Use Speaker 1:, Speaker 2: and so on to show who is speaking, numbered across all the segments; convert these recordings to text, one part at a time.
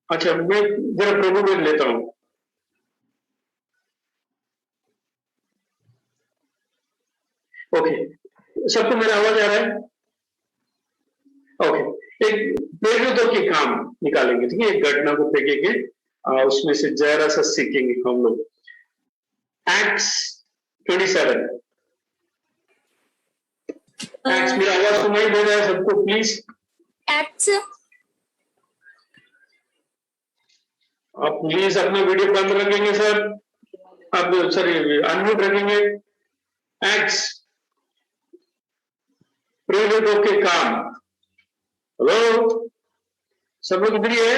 Speaker 1: अच्छा, मैं जरा प्रभु में लेता हूँ। ओके, सबको मेरा आवाज आ रहा है? ओके, एक प्रेरितों के काम निकालेंगे, ठीक है, एक घटना को फेंकेंगे, उसमें से जरा सा सीखेंगे हम लोग। एक्ट्स 27। एक्ट्स, मेरा आवाज सुनाई दे रहा है सबको? प्लीज
Speaker 2: एक्ट्स,
Speaker 1: आप प्लीज अपना वीडियो बंद रखेंगे सर, आप सॉरी अनम्यूट रखेंगे। एक्ट्स, प्रेरितों के काम। हेलो, सब लोग इधर ही है?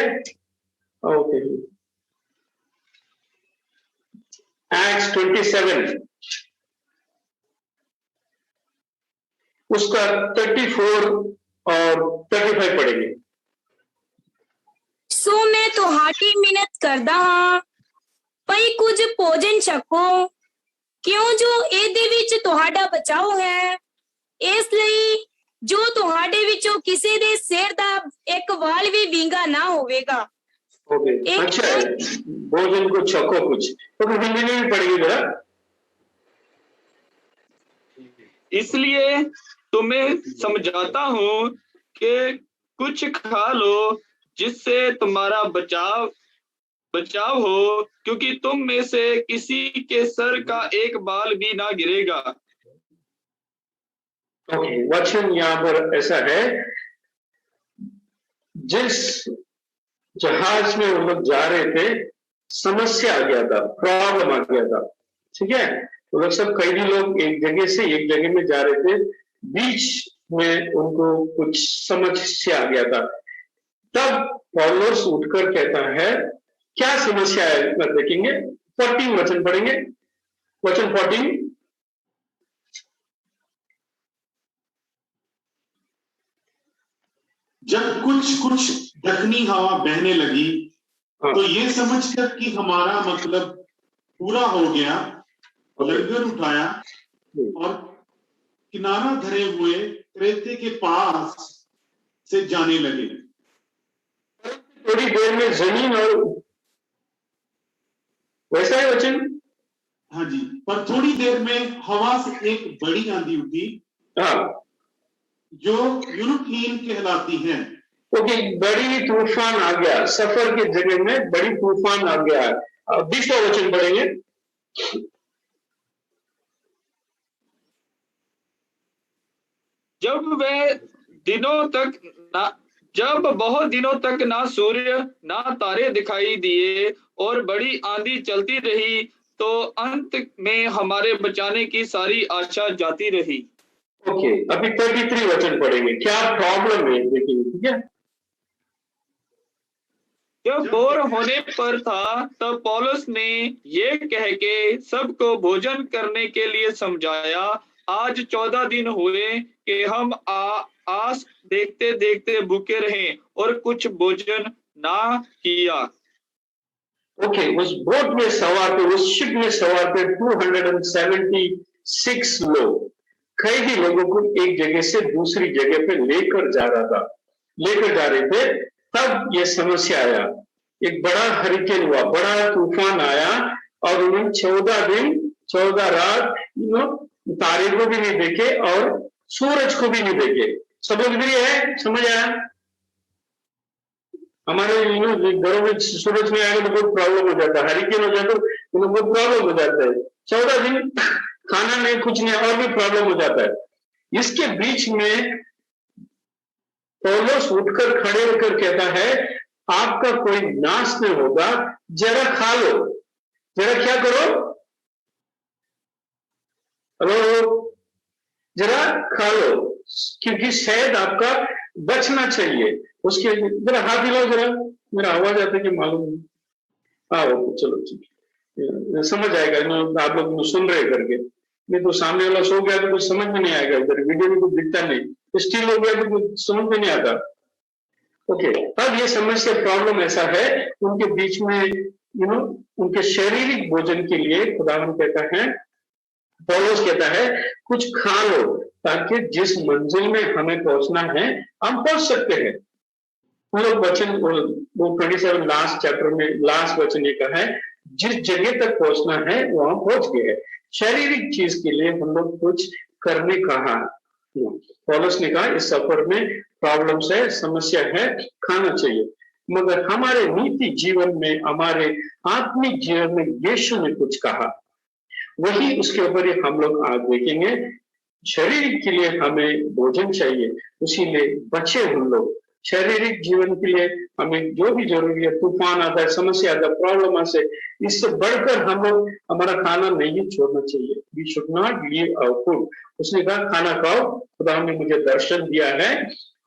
Speaker 1: ओके, एक्ट्स 27 उसका 34 और 35 पढ़ेंगे।
Speaker 2: सो मैं ਤੁਹਾਡੀ ਮਿਹਨਤ ਕਰਦਾ ਹਾਂ ਭਈ ਕੁਝ ਭੋਜਨ ਛਕੋ ਕਿਉਂ ਜੋ ਇਹਦੇ ਵਿੱਚ ਤੁਹਾਡਾ ਬਚਾਓ ਹੈ ਇਸ ਲਈ ਜੋ ਤੁਹਾਡੇ ਵਿੱਚੋਂ ਕਿਸੇ ਦੇ ਸਿਰ ਦਾ ਇੱਕ ਵਾਲ ਵੀ ਵਿੰਗਾ ਨਾ ਹੋਵੇਗਾ।
Speaker 1: ओके, अच्छा है, भोजन को छको कुछ, तो हिंदी में भी पढ़ेगी जरा।
Speaker 3: इसलिए तुम्हें समझाता हूँ कि कुछ खा लो जिससे तुम्हारा बचाव हो, क्योंकि तुम में से किसी के सर का एक बाल भी ना गिरेगा।
Speaker 1: ओके, वचन यहाँ पर ऐसा है, जिस जहाज में वो लोग जा रहे थे, समस्या आ गया था, प्रॉब्लम आ गया था, ठीक है, वो लोग सब कैदी लोग एक जगह से एक जगह में जा रहे थे, बीच में उनको कुछ समस्या आ गया था। तब पौलुस उठकर कहता है, क्या समस्या है देखेंगे, 14 वचन पढ़ेंगे, वचन 14।
Speaker 4: जब कुछ दक्षिणी हवा बहने लगी, तो ये समझकर कि हमारा मतलब पूरा हो गया, लंगर उठाया और किनारा धरे हुए क्रेते के पास से जाने लगे।
Speaker 1: थोड़ी देर में जमीन और वैसा है वचन।
Speaker 4: हाँ जी, पर थोड़ी देर में हवा से एक बड़ी आंधी उठी,
Speaker 1: हाँ,
Speaker 4: जो यूरोपीन कहलाती है।
Speaker 1: ओके, बड़ी तूफान आ गया, सफर की जगह में बड़ी तूफान आ गया। 20वां वचन पढ़ेंगे।
Speaker 3: जब बहुत दिनों तक ना सूर्य ना तारे दिखाई दिए और बड़ी आंधी चलती रही, तो अंत में हमारे बचाने की सारी आशा जाती रही।
Speaker 1: ओके, अभी 33 वचन पढ़ेंगे, क्या प्रॉब्लम है देखेंगे, ठीक है।
Speaker 3: जब भोर होने पर था, तब पौलुस ने ये कह के सबको भोजन करने के लिए समझाया, आज 14 दिन हुए कि हम आस देखते देखते भूखे रहे और कुछ भोजन ना किया।
Speaker 1: ओके, उस बोट में सवार थे, उस शिप में सवार थे 276 लोग, कैदी लोगों को एक जगह से दूसरी जगह पे लेकर जा रहे थे। तब ये समस्या आया, एक बड़ा हरिकेन हुआ, बड़ा तूफान आया, और उन्होंने 14 दिन 14 रात तारे को भी नहीं देखे और सूरज को भी नहीं देखे। सब लोग इधर है, समझ आया? हमारे घरों में सूरज में आएगा तो बहुत प्रॉब्लम हो जाता है, हरिकेन हो जाता है तो बहुत प्रॉब्लम हो जाता है। 14 दिन खाना नहीं, कुछ नहीं, और भी प्रॉब्लम हो जाता है। इसके बीच में पौलुस उठकर खड़े होकर कहता है, आपका कोई नाश नहीं होगा, जरा खा लो, जरा क्या करो, हेलो, जरा खा लो, क्योंकि शायद आपका बचना चाहिए। उसके जरा हाथ हिलाओ, जरा मेरा आवाज आता है कि मालूम नहीं। हाँ, चलो ठीक है, समझ आएगा, आप लोग सुन रहे करके, नहीं तो सामने वाला सो गया तो कुछ समझ में नहीं आएगा, इधर वीडियो में कुछ दिखता नहीं, स्टिल हो गया तो कुछ समझ में नहीं आता। ओके, अब ये समस्या प्रॉब्लम ऐसा है, उनके बीच में उनके शारीरिक भोजन के लिए खुदावंद कहता है, पौलुस कहता है, कुछ खा लो ताकि जिस मंजिल में हमें पहुंचना है हम पहुंच सकते हैं। हम लोग वचन वो 27 लास्ट चैप्टर में लास्ट वचन ये कहा है, जिस जगह तक पहुंचना है वहां पहुंच गए हैं। शारीरिक चीज के लिए हम लोग कुछ करने कहा, पौलुस ने कहा इस सफर में प्रॉब्लम्स है, समस्या है, खाना चाहिए, मगर हमारे नीति जीवन में, हमारे आत्मिक जीवन में यीशु ने कुछ कहा, वही उसके ऊपर ही हम लोग आज देखेंगे। शरीर के लिए हमें भोजन चाहिए, उसी लिए बचे हम लोग। शारीरिक जीवन के लिए हमें जो भी जरूरी है, तूफान आता है, समस्या आता है, प्रॉब्लम आता है, इससे बढ़कर हम लोग हमारा खाना नहीं छोड़ना चाहिए। We should not leave our food. उसने कहा खाना खाओ, खुदा ने मुझे दर्शन दिया है,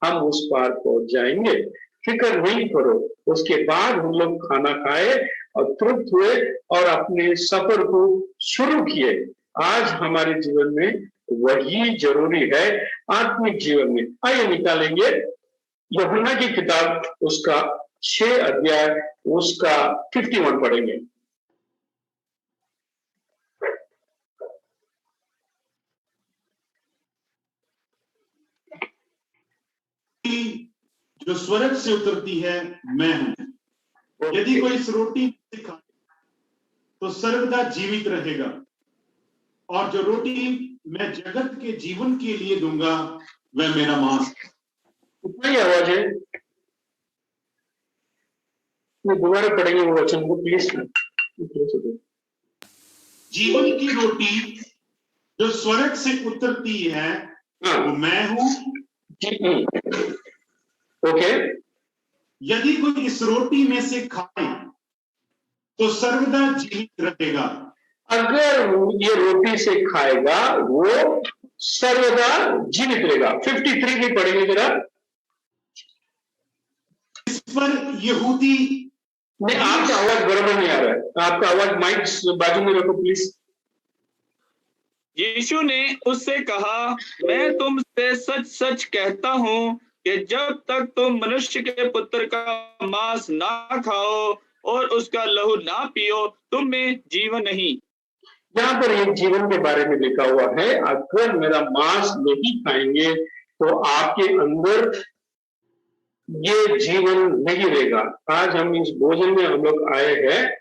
Speaker 1: हम उस पार पहुंच जाएंगे, फिक्र नहीं करो। उसके बाद हम लोग खाना खाए और तृप्त हुए और अपने सफर को शुरू किए। आज हमारे जीवन में वही जरूरी है, आत्मिक जीवन में। आइए निकालेंगे यूहन्ना की किताब, उसका 6 अध्याय, उसका 51 पढ़ेंगे।
Speaker 4: जो स्वर्ग से उतरती है मैं हूं, यदि कोई इस रोटी से खाए तो सर्वदा जीवित रहेगा, और जो रोटी मैं जगत के जीवन के लिए दूंगा वह मेरा मांस।
Speaker 1: इतना ही आवाज है, दोबारा पढ़ेंगे वो वचन को प्लीज।
Speaker 4: जीवन की रोटी जो स्वर्ग से उतरती है वो मैं हूं।
Speaker 1: ओके,
Speaker 4: यदि कोई इस रोटी में से खाए तो सर्वदा जीवित रहेगा।
Speaker 1: अगर ये रोटी से खाएगा वो सर्वदा जीवित रहेगा। 53 भी पढ़ेंगे जरा।
Speaker 4: इस पर यहूदी
Speaker 1: नहीं, आपका आवाज बराबर नहीं आ रहा है, आपका आवाज माइक बाजू में रखो प्लीज।
Speaker 3: यीशु ने उससे कहा, मैं तुमसे सच सच कहता हूं कि जब तक तुम मनुष्य के पुत्र का मांस ना खाओ और उसका लहू ना पियो, तुम में जीवन नहीं।
Speaker 1: यहाँ पर एक जीवन के बारे में लिखा हुआ है, अगर मेरा मांस नहीं खाएंगे तो आपके अंदर ये जीवन नहीं रहेगा। आज हम इस भोजन में हम लोग आए हैं,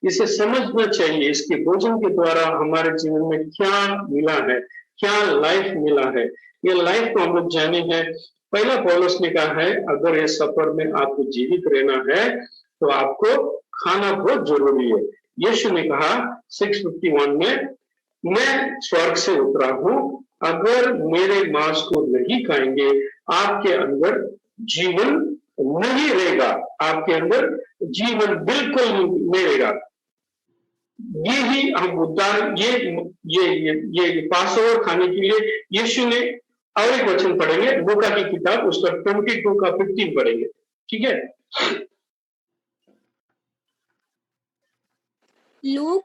Speaker 1: इसे समझना चाहिए, इसके भोजन के द्वारा हमारे जीवन में क्या मिला है, क्या लाइफ मिला है। ये लाइफ को हम लोग जाने हैं। पहला पौलुस ने कहा है, अगर इस सफर में आपको जीवित रहना है तो आपको खाना बहुत जरूरी है। यीशु ने कहा 651 में, मैं स्वर्ग से उतरा हूं, अगर मेरे मांस को नहीं खाएंगे आपके अंदर जीवन नहीं रहेगा, आपके अंदर जीवन बिल्कुल नहीं रहेगा। ये ही हम उदाहरण, ये पासओवर खाने के लिए यीशु ने और एक वचन पढ़ेंगे, लूका की किताब, उसका 22 का 15 पढ़ेंगे, ठीक है।
Speaker 2: लूक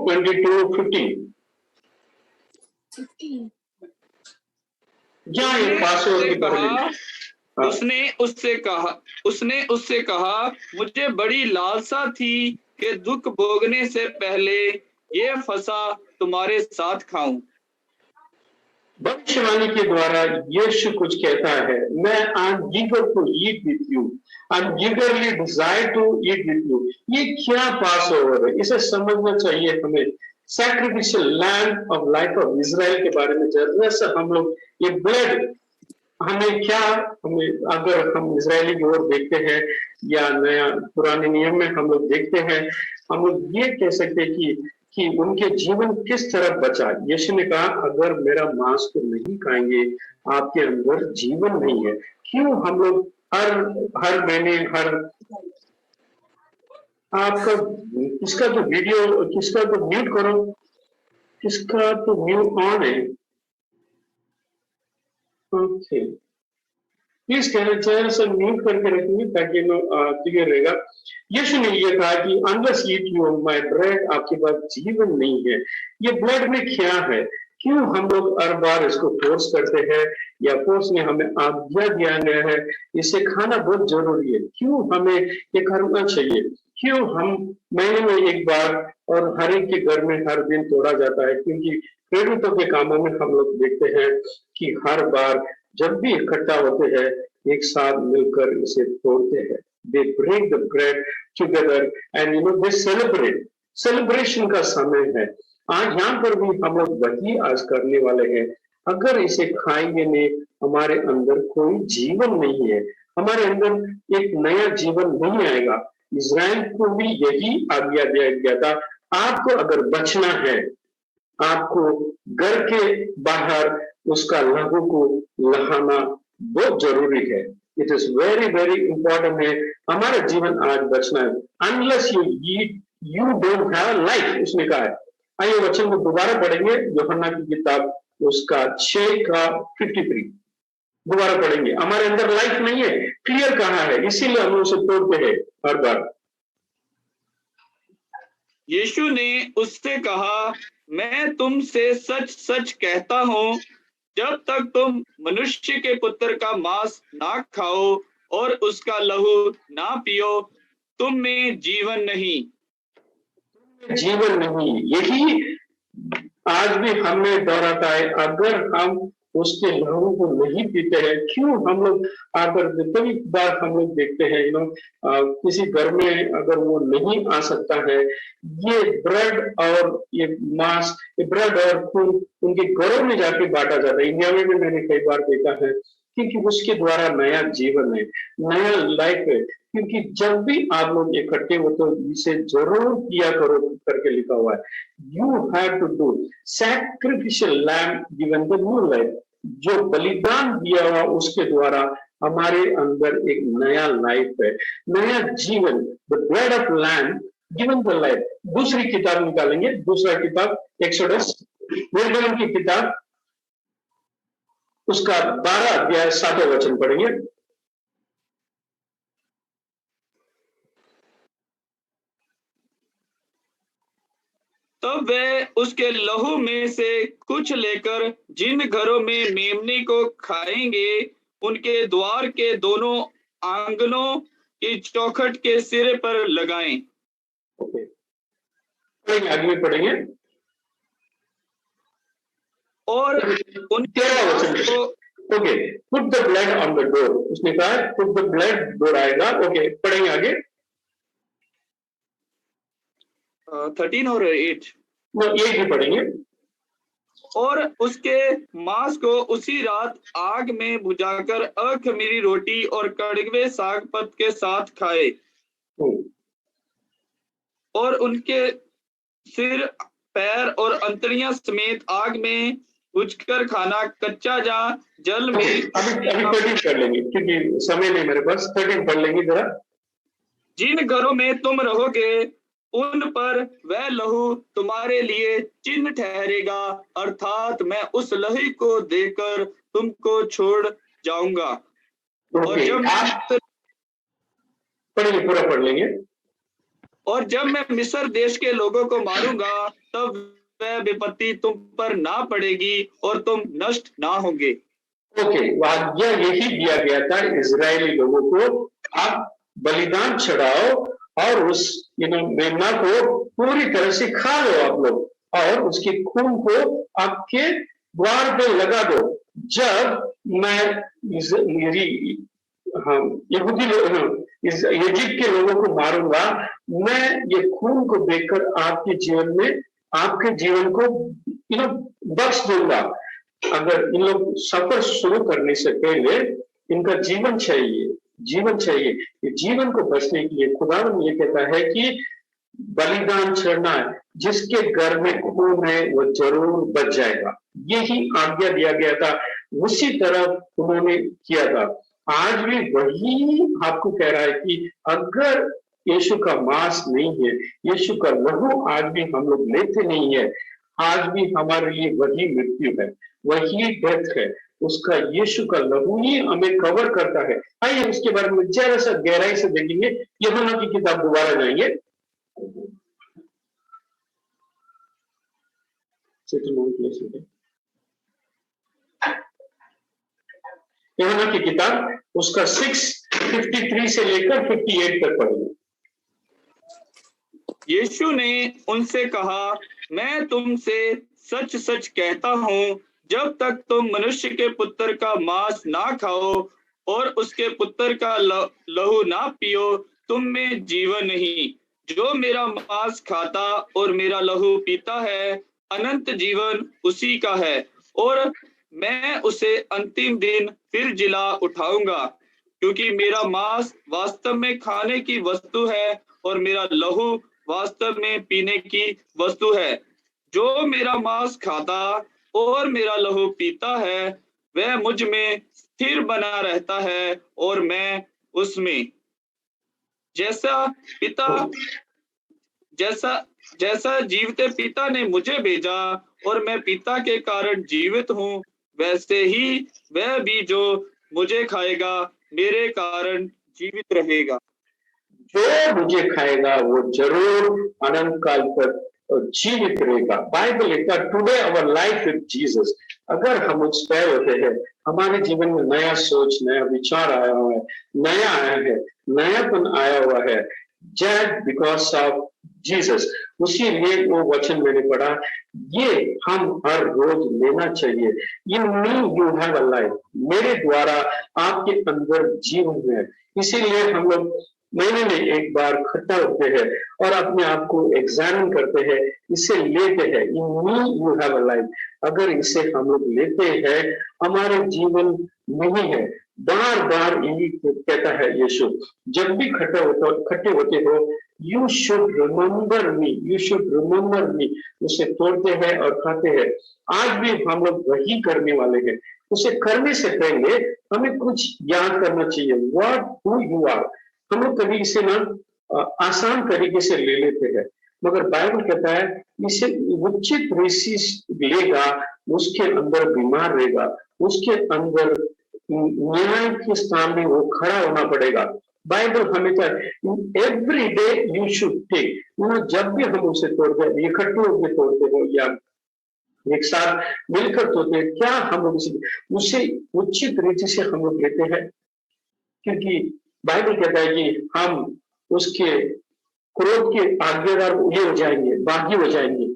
Speaker 1: 22:15 क्या ये पासओवर के बारे में।
Speaker 3: उसने उससे कहा, मुझे बड़ी लालसा थी कि दुख भोगने से पहले ये फसा तुम्हारे साथ खाऊं।
Speaker 1: भविष्यवाणी के द्वारा यीशु कुछ कहता है, मैं I'm eager to eat with you, I'm eagerly desire to eat with you। ये क्या पासओवर है, इसे समझना चाहिए हमें। Sacrificial lamb of life of Israel के बारे में जरा सा हम लोग, ये ब्लड हमें क्या, हमें अगर हम इजरायली की ओर देखते हैं या नया पुराने नियम में हम लोग देखते हैं, हम लोग ये कह सकते हैं कि उनके जीवन किस तरह बचा। यीशु ने कहा, अगर मेरा मांस को नहीं खाएंगे आपके अंदर जीवन नहीं है। क्यों हम लोग हर महीने आपका किसका तो वीडियो, किसका तो म्यूट करो, किसका तो म्यूट ऑन है। ओके, प्लीज चैनल से म्यूट करके रखेंगे ताकि क्लियर रहेगा। यीशु ने यह कहा कि unless eat you my bread, आपके पास जीवन नहीं है। ये ब्लड में क्या है, क्यों हम लोग हर बार इसको फोर्स करते हैं, या फोर्स में हमें आज्ञा दिया गया है इसे खाना बहुत जरूरी है, क्यों हमें ये करना चाहिए, क्यों हम महीने में एक बार और हर एक के घर में हर दिन तोड़ा जाता है, क्योंकि प्रेरितों के कामों में हम लोग देखते हैं कि हर बार जब भी इकट्ठा होते हैं एक साथ मिलकर इसे तोड़ते हैं, they break the bread together and they celebrate. Celebration का समय है। आज यहाँ पर भी हम लोग वही आज करने वाले हैं। अगर इसे खाएंगे नहीं, हमारे अंदर कोई जीवन नहीं है, हमारे अंदर एक नया जीवन नहीं आएगा। इज़राइल को भी यही आज्ञा दिया गया था, आपको अगर बचना है, आपको घर के बाहर उसका लहू को लहाना बहुत जरूरी है। It is very very important है, हमारा जीवन आज बचना है। Unless you eat you don't have life, उसने कहा है। आइए वचन को दोबारा पढ़ेंगे, यूहन्ना की किताब उसका 6 का 53 दोबारा पढ़ेंगे। हमारे अंदर लाइफ नहीं है, क्लियर कहा है, इसीलिए हम उसे तोड़ते हैं हर बार।
Speaker 3: यीशु ने उससे कहा, मैं तुमसे सच सच कहता हूं, जब तक तुम मनुष्य के पुत्र का मांस ना खाओ और उसका लहू ना पियो, तुम में जीवन नहीं।
Speaker 1: जीवन नहीं, यही आज भी हमें दोहराता है। अगर हम उसके लहू को नहीं पीते हैं, क्यों हम लोग आकर कई बार हम लोग देखते हैं किसी घर में अगर वो नहीं आ सकता है, ये ब्रेड और ये मांस, ये ब्रेड और खून उनके घरों में जाके बांटा जाता है। इंडिया में भी मैंने कई बार देखा है, क्योंकि उसके द्वारा नया जीवन है, नया लाइफ है। क्योंकि जब भी आप लोग इकट्ठे हो तो इसे जरूर किया करो करके लिखा हुआ है। You have to do sacrificial lamb given the new life. जो बलिदान दिया हुआ उसके द्वारा हमारे अंदर एक नया लाइफ है, नया जीवन। The bread of lamb given the life. दूसरी किताब निकालेंगे, दूसरा किताब एक्सोडस, निर्गमन की किताब उसका 12 अध्याय 7वां वचन पढ़ेंगे।
Speaker 3: तब वे उसके लहू में से कुछ लेकर जिन घरों में मेमने को खाएंगे, उनके द्वार के दोनों आंगनों की चौखट के सिरे पर लगाएं।
Speaker 1: पढ़ेंगे, आगे पढ़ेंगे।
Speaker 3: और उनके
Speaker 1: वचन को okay, put the blood on the door. उसने कहा पुट द ब्लड, डोर आएगा। ओके, पढ़ेंगे आगे।
Speaker 3: 13 और 8
Speaker 1: ही पढ़ेंगे।
Speaker 3: और उसके मांस को उसी रात आग में बुझाकर अखमीरी रोटी और कड़वे साग पत के साथ खाए। और उनके सिर, पैर और अंतड़ियां समेत आग में बुझकर खाना, कच्चा जा जल में।
Speaker 1: अभी 13 कर लेंगे क्योंकि समय नहीं मेरे पास। 13 पढ़ लेंगे जरा। जिन
Speaker 3: घरों में तुम रहोगे उन पर वह लहू तुम्हारे लिए चिन्ह ठहरेगा, अर्थात मैं उस लहू को देकर तुमको छोड़ जाऊंगा। और जब
Speaker 1: पढ़ेंगे, पूरा पढ़ लेंगे।
Speaker 3: और जब मैं मिस्र देश के लोगों को मारूंगा, तब वह विपत्ति तुम पर ना पड़ेगी और तुम नष्ट ना होंगे।
Speaker 1: ओके, आज्ञा यही दिया गया था इजरायली लोगों को, आप बलिदान चढ़ाओ और उस मेमना को पूरी तरह से खा लो आप लोग, और उसके खून को आपके द्वार पे लगा दो। जब मैं यहूदी इजिप्ट के लोगों को मारूंगा, मैं ये खून को देखकर आपके जीवन में, आपके जीवन को बख्श दूंगा। अगर इन लोग सफर शुरू करने से पहले इनका जीवन चाहिए, जीवन चाहिए। ये जीवन को बचने के लिए खुदावन ये कहता है कि बलिदान चढ़ना है, जिसके घर में खून है वो जरूर बच जाएगा। यही आज्ञा दिया गया था, उसी तरह उन्होंने किया था। आज भी वही आपको कह रहा है कि अगर यीशु का मांस नहीं है, यीशु का लहू आज भी हम लोग लेते नहीं है, आज भी हमारे लिए वही मृत्यु है, वही डेथ है। उसका यीशु का लहू ही हमें कवर करता है। आइए उसके बारे में जरा सा गहराई से देखेंगे। यूहन्ना की किताब दोबारा जाएंगे, यूहन्ना की किताब उसका 6:53 से लेकर 58 तक पढ़ेंगे।
Speaker 3: यीशु ने उनसे कहा, मैं तुमसे सच सच कहता हूं, जब तक तुम मनुष्य के पुत्र का मांस ना खाओ और उसके पुत्र का लहू ना पियो, तुम में जीवन नहीं। जो मेरा मांस खाता और मेरा लहू पीता है, अनंत जीवन उसी का है, और मैं उसे अंतिम दिन फिर जिला उठाऊंगा। क्योंकि मेरा मांस वास्तव में खाने की वस्तु है और मेरा लहू वास्तव में पीने की वस्तु है। जो मेरा मांस खाता और मेरा लहू पीता है, वह मुझ में स्थिर बना रहता है और मैं उसमें। जैसा पिता जैसा जैसा जीवते पिता ने मुझे भेजा और मैं पिता के कारण जीवित हूँ, वैसे ही वह भी जो मुझे खाएगा मेरे कारण जीवित रहेगा।
Speaker 1: जो मुझे खाएगा वो जरूर अनंत काल तक जीवित रहेगा। बाइबल लिखता है today our life with Jesus. अगर हम इंस्पायर होते हैं, हमारे जीवन में नया सोच, नया विचार आया हुआ है, नया आया है, नयापन आया हुआ है, जस्ट बिकॉज ऑफ जीसस। उसी लिए वो वचन मैंने पढ़ा, ये हम हर रोज लेना चाहिए। In me you have a life, मेरे द्वारा आपके अंदर जीवन है। इसीलिए हम लोग महीने में एक बार इकट्ठा होते हैं और अपने आप को एग्जामिन करते हैं, इसे लेते हैं। In me you have a life, अगर इसे हम लोग लेते हैं, हमारे जीवन नहीं है। बार बार यही कहता है यीशु, जब भी इकट्ठे होते हो, you should remember me, you should remember me. उसे तोड़ते हैं और खाते हैं। आज भी हम लोग वही करने वाले हैं। उसे करने से पहले हमें कुछ याद करना चाहिए, व्हाट हु यू आर। हम लोग कभी इसे ना आसान तरीके से ले लेते हैं, मगर बाइबल कहता है इसे उचित ऋषि लेगा, उसके अंदर बीमार रहेगा, उसके अंदर न्याय के सामने वो खड़ा होना पड़ेगा। बाइबल हमेशा every day you should take, जब भी हम उसे तोड़ते हैं, इकट्ठे होकर तोड़ते हो या एक साथ मिलकर तोड़ते हैं, क्या हम लोग उसे उचित रीति से हम लोग लेते हैं? क्योंकि बाइबल कहता है कि हम उसके क्रोध के आज्ञाकार ये हो जाएंगे, बागी हो जाएंगे।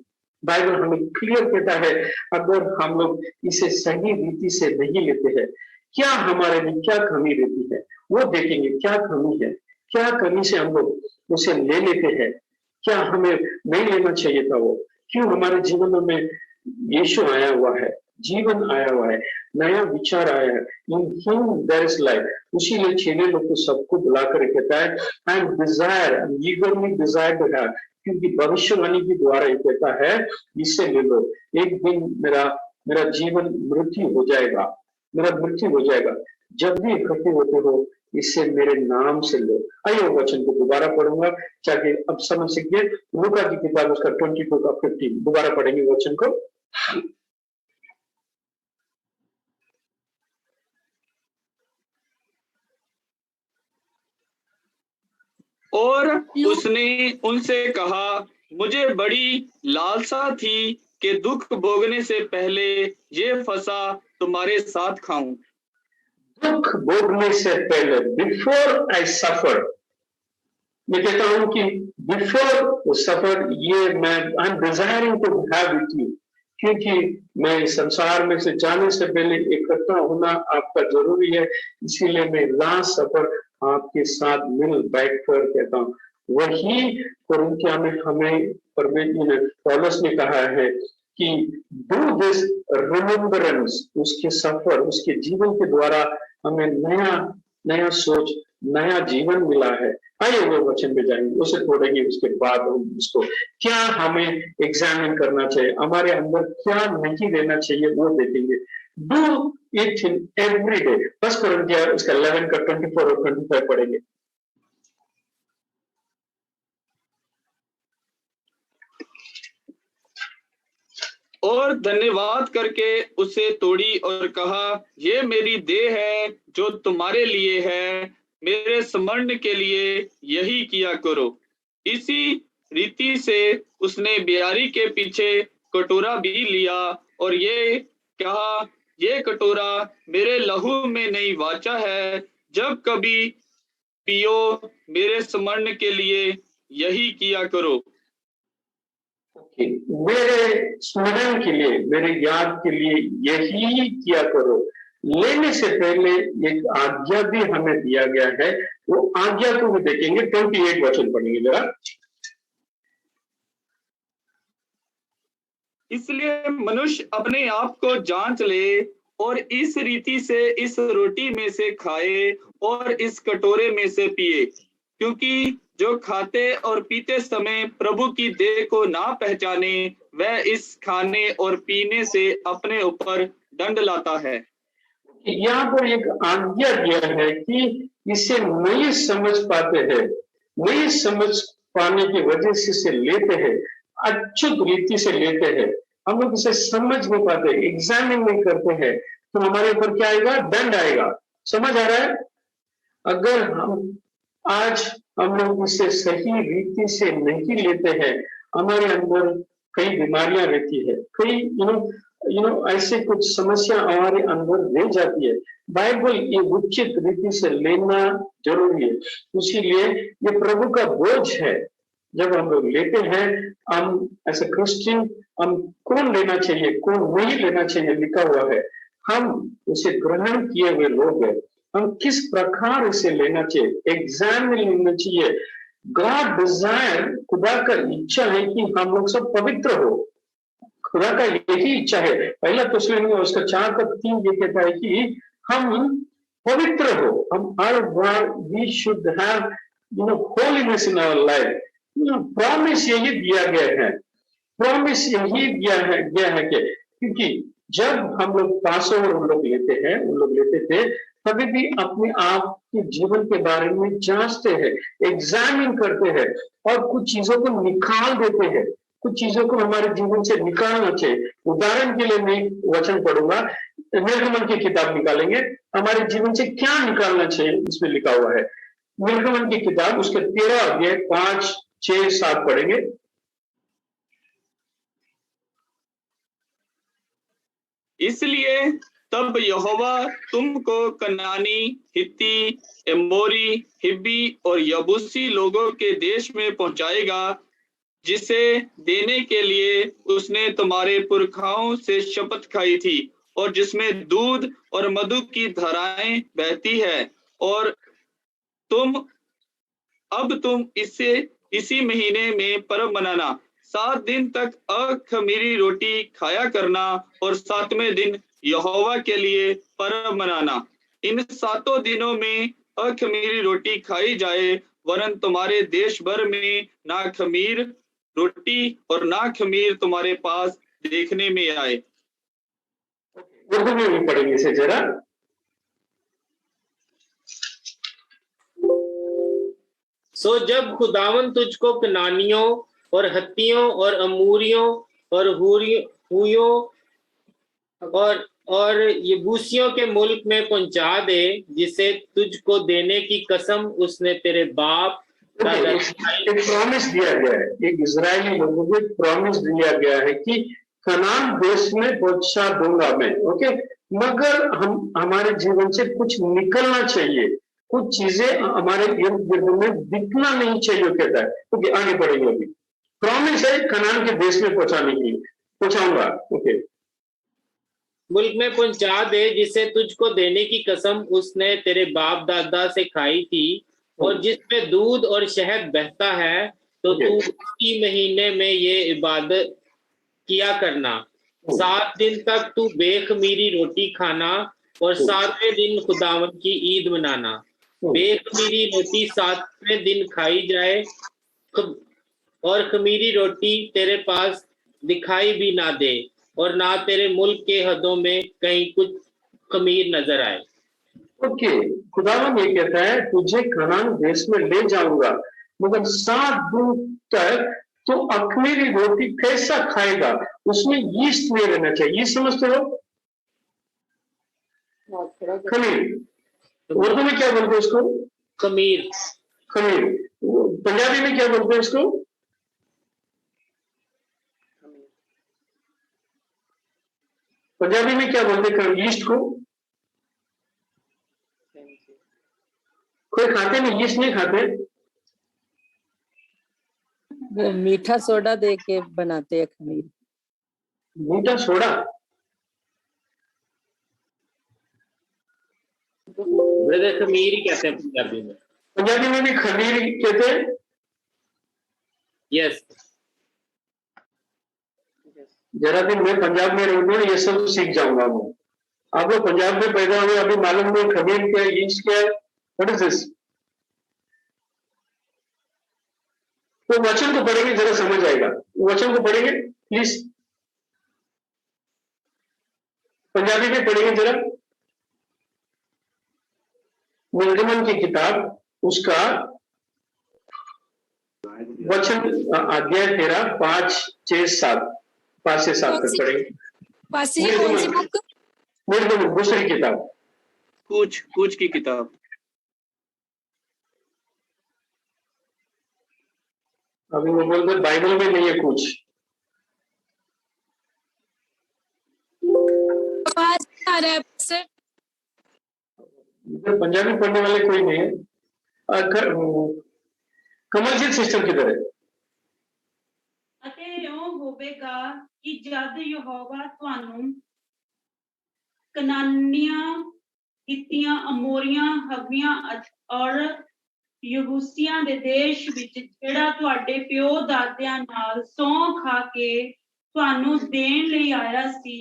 Speaker 1: बाइबल हमें क्लियर कहता है, अगर हम लोग इसे सही रीति से नहीं लेते हैं, क्या हमारे में क्या कमी रहती है वो देखेंगे। क्या कमी है, क्या कमी से हम लोग उसे ले लेते हैं, क्या हमें नहीं लेना चाहिए था वो। क्यों हमारे जीवन में यीशु आया हुआ है, जीवन आया हुआ है, नया विचार आया है, in him there is life. उसीलिए चेले लोग को सबको बुलाकर कहता है I am desire, eagerly desire to have, क्योंकि भविष्यवाणी के द्वारा ये कहता है इससे ले लो, एक दिन मेरा जीवन मृत्यु हो जाएगा, मेरा मृत्यु हो जाएगा। जब भी इकट्ठे होते हो, इससे मेरे नाम से लो। आइए वचन को दोबारा पढ़ूंगा ताकि अब समझ सकिए। लूका की किताब उसका 22 का 15 दोबारा पढ़ेंगे वचन को।
Speaker 3: और उसने उनसे कहा, मुझे बड़ी लालसा थी कि दुख भोगने से पहले ये फसा तुम्हारे साथ खाऊं।
Speaker 1: दुख भोगने से पहले, बिफोर आई सफर, मैं कहता हूं कि बिफोर सफर, ये मैं I am desiring to have with you, क्योंकि मैं संसार में से जाने से पहले इकट्ठा होना आपका जरूरी है। इसीलिए मैं लास्ट सफर आपके साथ मिल बैठकर कहता हूँ। वही कुरिन्थियों में हमें परमेश्वर ने, पौलुस ने कहा है कि डू दिस रिमेम्बरेंस, उसके सफर, उसके जीवन के द्वारा हमें नया नया सोच, नया जीवन मिला है। आइए वो वचन में जाएंगे, उसे तोड़ेंगे, उसके बाद हम उसको क्या हमें एग्जामिन करना चाहिए, हमारे अंदर क्या नहीं रहना चाहिए वो देखेंगे। Do it in every day. बस कुरिन्थियों उसका 11 का 24 और 25 पढ़ेंगे।
Speaker 3: और धन्यवाद करके उसे तोड़ी और कहा, ये मेरी देह है जो तुम्हारे लिए है, मेरे स्मरण के लिए यही किया करो। इसी रीति से उसने बियारी के पीछे कटोरा भी लिया और ये कहा, ये कटोरा मेरे लहू में नई वाचा है, जब कभी पियो मेरे स्मरण के लिए यही किया करो।
Speaker 1: मेरे स्मरण के लिए, मेरे याद के लिए यही किया करो। लेने से पहले एक आज्ञा भी हमें दिया गया है, वो आज्ञा को भी देखेंगे। 28 वचन पढ़ेंगे जरा।
Speaker 3: इसलिए मनुष्य अपने आप को जांच ले और इस रीति से इस रोटी में से खाए और इस कटोरे में से पिए, क्योंकि जो खाते और पीते समय प्रभु की देह को ना पहचाने, वह इस खाने और पीने से अपने ऊपर दंड लाता है।
Speaker 1: यहाँ पर एक आज्ञा दिया है कि इसे नहीं समझ पाते हैं, नहीं समझ पाने की वजह से इसे लेते हैं, अच्युत रीति से लेते हैं, हम लोग इसे समझ नहीं पाते, एग्जामिन नहीं करते हैं, तो हमारे ऊपर क्या आएगा? दंड आएगा। समझ आ रहा है? अगर हम आज हम लोग इसे सही रीति से नहीं लेते हैं, हमारे अंदर कई बीमारियां रहती है, कई ऐसे कुछ समस्या हमारे अंदर रह जाती है। बाइबल ये उचित रीति से लेना जरूरी है, इसीलिए ये प्रभु का बोझ है। जब हम लोग लेते हैं, हम एज ए क्रिश्चियन, हम कौन लेना चाहिए कौन नहीं लेना चाहिए लिखा हुआ है, हम उसे ग्रहण किए हुए लोग हैं, हम किस प्रकार इसे लेना चाहिए, एग्जाम में लेना चाहिए। गॉड डिजायर, खुदा का इच्छा है कि हम लोग सब पवित्र हो, खुदा का यही इच्छा है। पहला तस्वीर उसका 4:3 ये कहता है कि हम पवित्र हो, हम हर बार we should have holiness in our life. Promise यही दिया गया है, प्रॉमिस यही गया है कि क्योंकि जब हम लोग पासओवर उन लोग लेते थे, कभी भी अपने आप के जीवन के बारे में जांचते हैं, एग्जामिन करते हैं और कुछ चीजों को निकाल देते हैं, कुछ चीजों को हमारे जीवन से निकालना चाहिए। उदाहरण के लिए मैं वचन पढ़ूंगा, निर्गमन की किताब निकालेंगे, हमारे जीवन से क्या निकालना चाहिए इसमें लिखा हुआ है। निर्गमन की किताब उसके 13 अध्याय 5, 6, 7 पढ़ेंगे।
Speaker 3: इसलिए तब यहोवा तुमको कनानी, हित्ती, एमोरी, हिब्बी और यबूसी लोगों के देश में पहुंचाएगा, जिसे देने के लिए उसने तुम्हारे पुरखाओं से शपथ खाई थी, और जिसमें दूध और मधु की धाराएं बहती है। और तुम इसी महीने में पर्व मनाना, 7 दिन तक अखमीरी रोटी खाया करना और 7वें दिन यहोवा के लिए पर्व मनाना। इन 7 दिनों में अखमीरी रोटी खाई जाए, वरन तुम्हारे देश भर में ना खमीर रोटी और ना खमीर तुम्हारे पास देखने में आए।
Speaker 1: उर्दू में भी पढ़ेंगे इसे जरा।
Speaker 5: सो जब खुदावन तुझको कनानियों और हत्तियों और अमूरियों और हुइयों और यबूसियों के मुल्क में पहुंचा दे, जिसे तुझको देने की कसम उसने तेरे बाप
Speaker 1: एक प्रॉमिस दिया गया है, एक इजरायली लोगों को प्रॉमिस दिया गया है कि कनान देश में पहुंचा दूंगा मैं। ओके, मगर हमारे जीवन से कुछ निकलना चाहिए, कुछ चीजें हमारे इर्द गिर्द में दिखना नहीं चाहिए कहता है। ओके, आगे बढ़ेंगे। अभी प्रॉमिस है कनान के देश में पहुंचाने की, पहुंचाऊंगा। ओके,
Speaker 5: मुल्क में पहुंचा दे, जिसे तुझको देने की कसम उसने तेरे बाप दादा से खाई थी, और जिसमें दूध और शहद बहता है, तो तू उसी महीने में ये इबादत किया करना। 7 दिन तक तू बेखमीरी रोटी खाना और 7वें दिन खुदावन की ईद मनाना। बेखमीरी रोटी 7वें दिन खाई जाए और खमीरी रोटी तेरे पास दिखाई भी ना दे, और ना तेरे मुल्क के हदों में कहीं कुछ खमीर नजर आए।
Speaker 1: ओके, खुदावन ये कहता है तुझे कनान देश में ले जाऊंगा, मगर 7 दिन तक तो अखमीरी रोटी कैसा खाएगा, उसमें यीस्ट नहीं रहना चाहिए। यीस्ट समझते हो? खमीर उर्दू में क्या बोलते हैं उसको?
Speaker 5: खमीर।
Speaker 1: खमीर पंजाबी में क्या बोलते हैं उसको? पंजाबी में क्या बोलते हैं यीस्ट को? कोई खाते नहीं, यीस्ट नहीं खाते।
Speaker 6: वो मीठा सोडा दे के बनाते हैं खमीर।
Speaker 1: मीठा सोडा?
Speaker 5: ब्रदर खमीर ही कहते हैं पंजाबी में।
Speaker 1: पंजाबी में भी खमीर कहते हैं।
Speaker 5: यस।
Speaker 1: जरा दिन मैं पंजाब में रहूंगा, ये सब सीख जाऊंगा मैं। आप लोग पंजाब में पैदा हुए, अभी मालूम नहीं खमीर क्या है, यीस्ट क्या है, व्हाट इज दिस? तो वचन को पढ़ेंगे, जरा समझ आएगा। वचन को पढ़ेंगे प्लीज, पंजाबी में पढ़ेंगे जरा। निर्गमन की किताब, उसका वचन अध्याय 13 5 6 7 5 से 7 तक पढ़ेंगे।
Speaker 2: पास्टर जी कौन सी बुक?
Speaker 1: निर्गमन दूसरी किताब,
Speaker 3: कूच की किताब।
Speaker 1: अभी वो बोलते बाइबल में नहीं है कुछ।
Speaker 2: आवाज आ रहा है पास्टर।
Speaker 1: इधर पंजाबी पढ़ने वाले कोई नहीं है। कमलजीत सिस्टर किधर है?
Speaker 7: ਅਤੇ ਇਉਂ ਹੋਵੇਗਾ ਕਿ ਜਦ ਯਹੋਵਾ ਤੁਹਾਨੂੰ ਕਨਾਨੀਆਂ, ਹਿੱਤੀਆਂ, ਅਮੋਰੀਆਂ, ਹਵੀਆਂ ਔਰ ਯਬੂਸੀਆਂ ਦੇ ਦੇਸ਼ ਵਿੱਚ ਜਿਹੜਾ ਤੁਹਾਡੇ ਪਿਓ ਦਾਦਿਆਂ ਨਾਲ ਸਹੁੰ ਖਾ ਕੇ ਤੁਹਾਨੂੰ ਦੇਣ ਲਈ ਆਇਆ ਸੀ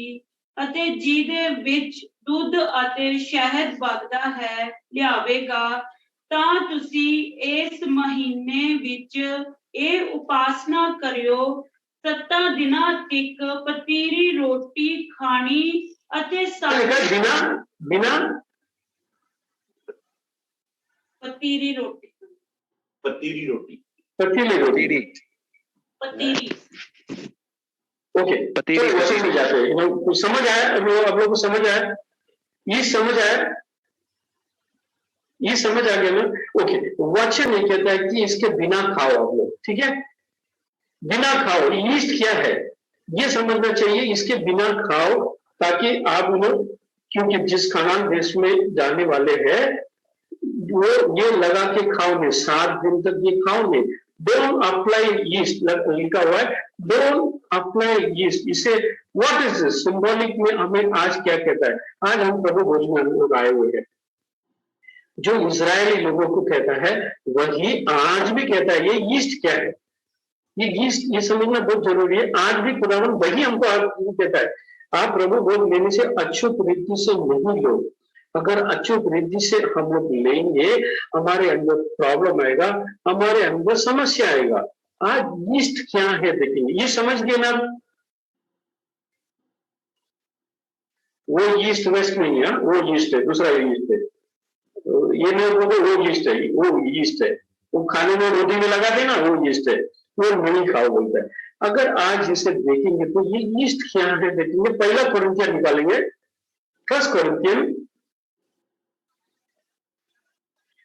Speaker 7: ਅਤੇ ਜਿਹਦੇ ਵਿੱਚ ਦੁੱਧ ਅਤੇ ਸ਼ਹਿਦ ਵਗਦਾ ਹੈ ਲਿਆਵੇਗਾ, ਤਾਂ ਤੁਸੀਂ ਇਸ ਮਹੀਨੇ ਵਿੱਚ ਇਹ ਉਪਾਸਨਾ ਕਰਿਓ, 7 ਦਿਨਾਂ ਤੱਕ ਪਤੀਰੀ ਰੋਟੀ ਖਾਣੀ ਅਤੇ
Speaker 1: बिना
Speaker 7: ਪਤੀਰੀ ਰੋਟੀ
Speaker 4: पतीली रोटी।
Speaker 1: पतीली रोटी।
Speaker 7: पतीरी।
Speaker 1: ओके, तो वचन में जाते हैं। कुछ समझ आया? अब लोग को समझ आया? ये समझ आया? ये समझ आ गया ना? ओके, वचन ये कहता है कि इसके बिना खाओ आप लोग, ठीक है? बिना खाओ। यीस्ट क्या है ये समझना चाहिए। इसके बिना खाओ ताकि आप लोग, क्योंकि जिस खानान देश में जाने वाले हैं वो ये लगा के खाओ नहीं, 7 दिन तक ये खाओ नहीं। डोंट अप्लाई यीस्ट लिखा हुआ है, डोंट अप्लाई यीस्ट। इसे व्हाट इज दिस सिंबॉलिक में हमें आज क्या कहता है? आज हम प्रभु भोजन में आए हुए हैं, जो इजरायली लोगों को कहता है वही आज भी कहता है। ये यीस्ट क्या है? ये यीस्ट, ये समझना बहुत जरूरी है। आज भी खुदावन वही हमको कहता है, आप प्रभु भोज लेने से अछूत रीति से नहीं लो। अगर अछूत रीति से हम लोग लेंगे हमारे अंदर प्रॉब्लम आएगा, हमारे अंदर समस्या आएगा। आज यीस्ट क्या है देखेंगे, ये समझ गए ना? वो यीस्ट वेस्ट नहीं है, वो यीस्ट है, दूसरा यीस्ट है। ये नहीं बोलते वो यीस्ट है, वो यीस्ट है, वो खाने में रोटी में लगा देना, वो यीस्ट है, वो नहीं खाओ बोलता है। अगर आज इसे देखेंगे तो ये यीस्ट क्या है देखेंगे। पहला कोरिन्थियन निकालेंगे, 1 कोरिन्थियन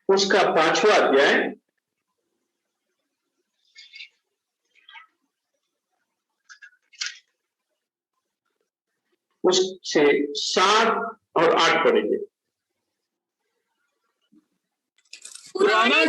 Speaker 1: उसका 5वां अध्याय, उससे 7 और 8 पढ़ेंगे।
Speaker 3: पुराना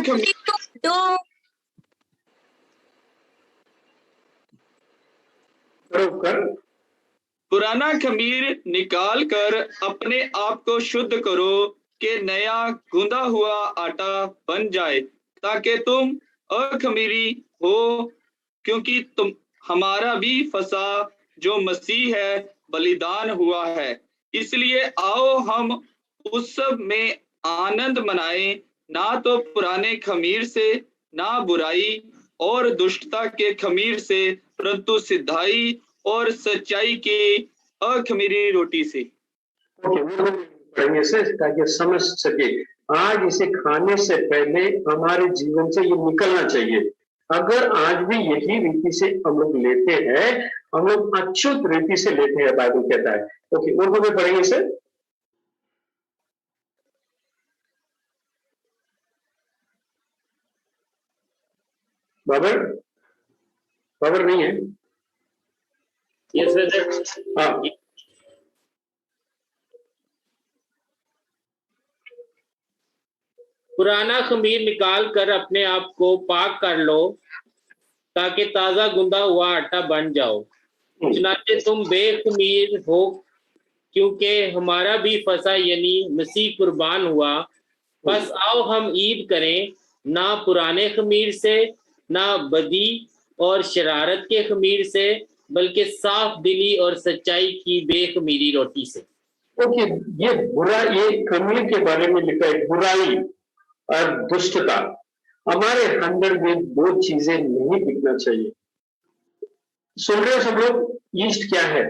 Speaker 3: पुराना खमीर निकाल कर अपने आप को शुद्ध करो कि नया गूंदा हुआ आटा बन जाए, ताकि तुम अखमीरी हो, क्योंकि तुम हमारा भी फसा जो मसीह है बलिदान हुआ है। इसलिए आओ हम उस सब में आनंद मनाएं, ना तो पुराने खमीर से, ना बुराई और दुष्टता के खमीर से, परंतु सिद्धाई और सच्चाई की अखमीरी रोटी से।
Speaker 1: पढ़ने से ताकि समझ सके। आज इसे खाने से पहले हमारे जीवन से ये निकलना चाहिए। अगर आज भी यही रीति से हम लोग लेते हैं, हम लोग अछूत रीति से लेते हैं, बाइबल कहता है। ओके, उर्दू में पढ़ेंगे इसे। बाबर नहीं है?
Speaker 5: Yes brother.
Speaker 1: हाँ,
Speaker 5: पुराना खमीर निकाल कर अपने आप को पाक कर लो ताकि ताजा गुंदा हुआ आटा बन जाओ। चुनाचे तुम बेखमीर हो, क्योंकि हमारा भी फसा यानी मसीह कुर्बान हुआ। बस आओ हम ईद करें, ना पुराने खमीर से, ना बदी और शरारत के खमीर से, बल्कि साफ दिली और सच्चाई की बेखमीरी रोटी से।
Speaker 1: ओके, ये खमीर के बारे में लिखा है, बुराई और दुष्टता। हमारे अंदर में दो चीजें नहीं दिखना चाहिए। सुन रहे हो सब लोग? यीस्ट क्या है?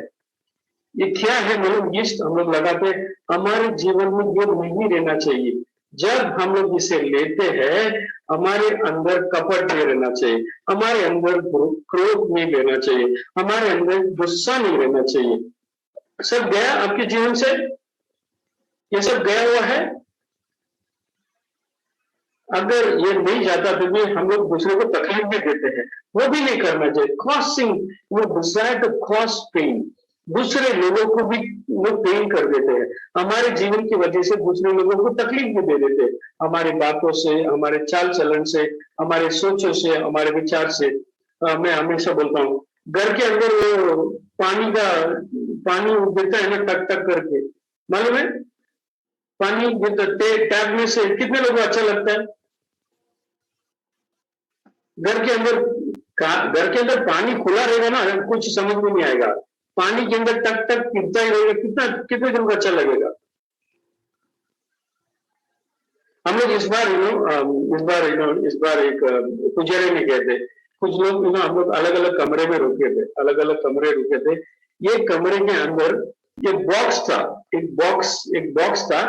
Speaker 1: ये क्या है? मतलब यीस्ट हम लोग लगाते हैं, हमारे जीवन में ये नहीं रहना चाहिए। जब हम लोग इसे लेते हैं, हमारे अंदर कपट नहीं रहना चाहिए, हमारे अंदर क्रोध नहीं रहना चाहिए, हमारे अंदर गुस्सा नहीं रहना चाहिए। सब गया आपके जीवन से? ये सब गया हुआ है? अगर ये नहीं जाता तो भी हम लोग दूसरे को तकलीफ भी देते हैं, वो भी नहीं करना चाहिए। कॉसिंग, वो डिजायर टू कॉज पेन, दूसरे लोगों को भी वो पेन कर देते हैं। हमारे जीवन की वजह से दूसरे लोगों को तकलीफ भी दे देते हैं, हमारी बातों से, हमारे चाल चलन से, हमारे सोचों से, हमारे विचार से। मैं हमेशा बोलता हूँ, घर के अंदर वो पानी गिरता है ना, टक टक करके, मालूम है? पानी गिरता टैप में से, कितने लोगों को अच्छा लगता है? घर के अंदर पानी खुला रहेगा ना, कुछ समझ में नहीं आएगा। पानी के अंदर टक टक गिरता ही रहेगा, कितने दिन को अच्छा लगेगा? हम लोग इस बार एक पुजारी में गए थे। कुछ लोग हम लोग अलग अलग कमरे में रुके थे। ये कमरे के अंदर ये बॉक्स था, एक बॉक्स था,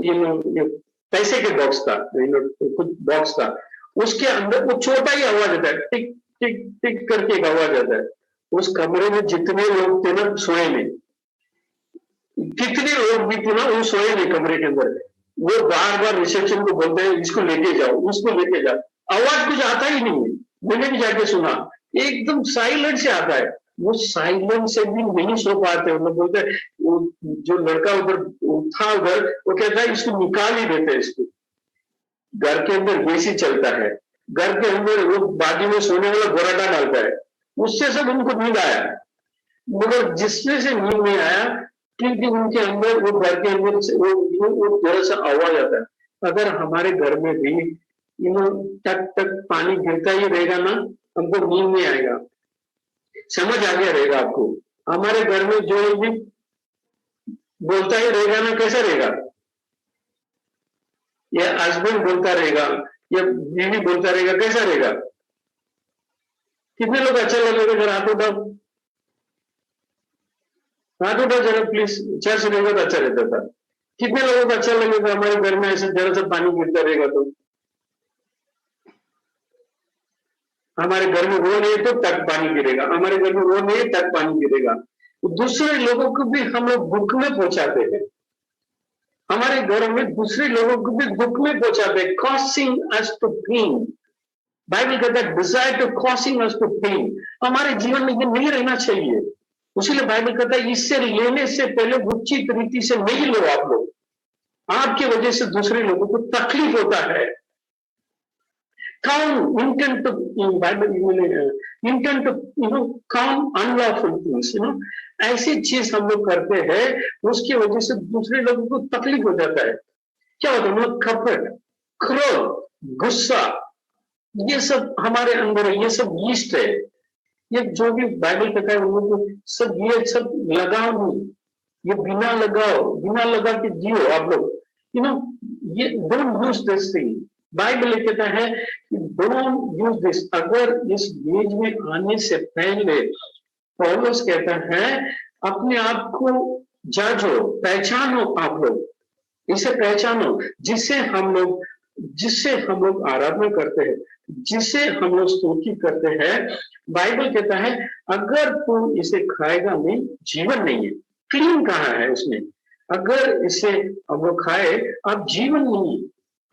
Speaker 1: ये पैसे के बॉक्स था, कुछ बॉक्स था। उसके अंदर वो छोटा ही आवाज आता है, टिक टिक टिक करके एक आवाज आता है। उस कमरे में जितने लोग थे ना, सोए नहीं। कितने लोग भी थे ना, वो सोए नहीं कमरे के अंदर। वो बार बार रिसेप्शन को बोलते हैं, इसको लेके जाओ, उसको लेके जाओ। आवाज कुछ आता ही नहीं है। मैंने भी जाके सुना, एकदम साइलेंट से आता है। वो साइलेंट से भी नहीं सो पाते। वो बोलते हैं, जो लड़का उधर था उधर, वो कहता है इसको निकाल ही देते हैं इसको। घर के अंदर एसी चलता है, घर के अंदर वो बाजू में सोने वाला गोराटा डालता है, उससे सब उनको नींद आया। मगर जिसमें से नींद नहीं आया, क्योंकि उनके अंदर वो घर के अंदर से वो थोड़ा सा आवाज आता है। अगर हमारे घर में भी टक टक पानी गिरता ही रहेगा ना, हमको नींद नहीं आएगा। समझ आ गया रहेगा आपको? हमारे घर में जो भी बोलता ही रहेगा ना, कैसा रहेगा? या हस्बैंड बोलता रहेगा या बीवी बोलता रहेगा, कैसा रहेगा? कितने लोग अच्छा लगेगा? जरा हाथ उठाओ, हाथ उठाओ जरा प्लीज। चर्च रहेगा तो अच्छा रहता था। कितने लोगों को अच्छा लगेगा हमारे घर में ऐसे जरा सा पानी गिरता रहेगा तो? हमारे घर में वो नहीं तो तक पानी गिरेगा, हमारे घर में वो नहीं तक पानी गिरेगा। दूसरे लोगों को भी हम लोग दुख में पहुंचाते हैं। हमारे घर में दूसरे लोगों को भी दुख में पहुंचाते हैं, causing us to pain. Bible कहता है desire to causing us to pain. हमारे जीवन में ये नहीं रहना चाहिए। इसीलिए बाइबल कहता है इससे लेने से पहले उचित रीति से नहीं लो आप लोग। आपकी वजह से दूसरे लोगों को तकलीफ होता है। Count intent to Bible intent to count unlawful things, ऐसी चीज हम लोग करते हैं, उसकी वजह से दूसरे लोगों को तकलीफ हो जाता है। क्या होता है? खपट, क्रोध, गुस्सा, ये सब हमारे अंदर है। ये सब यीस्ट है। ये जो भी बाइबल कहता है उन लोगों को सब, ये सब लगाओ नहीं, ये बिना लगा के जियो आप लोग। ये don't use this thing. Bible कहता है कि डोंट यूज दिस। अगर इस बीज में आने से पहले पौलुस कहता है अपने आप को जांचो, पहचानो। आप लोग इसे पहचानो, जिससे हम लोग आराधना करते हैं, जिसे हम लोग स्तुति करते हैं। बाइबल कहता है अगर तुम इसे खाएगा नहीं, जीवन नहीं है। क्लीन कहाँ है उसमें? अगर इसे हम लोग खाए, अब जीवन नहीं है,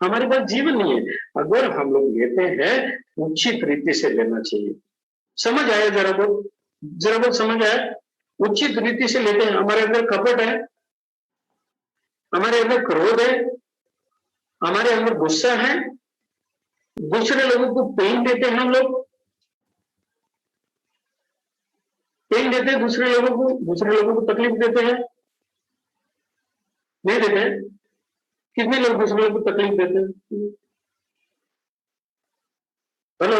Speaker 1: हमारे पास जीवन नहीं है। अगर हम लोग लेते हैं, उचित रीति से लेना चाहिए। समझ आया? जरा बहुत समझ आया? उचित रीति से लेते हैं। हमारे अंदर कपट है, हमारे अंदर क्रोध है, हमारे अंदर गुस्सा है, दूसरे लोगों को पेन देते हैं हम लोग, पेन देते हैं दूसरे लोगों को तकलीफ देते हैं, नहीं देते हैं? कितने लोग दूसरे लोगों को तकलीफ देते हैं? हेलो,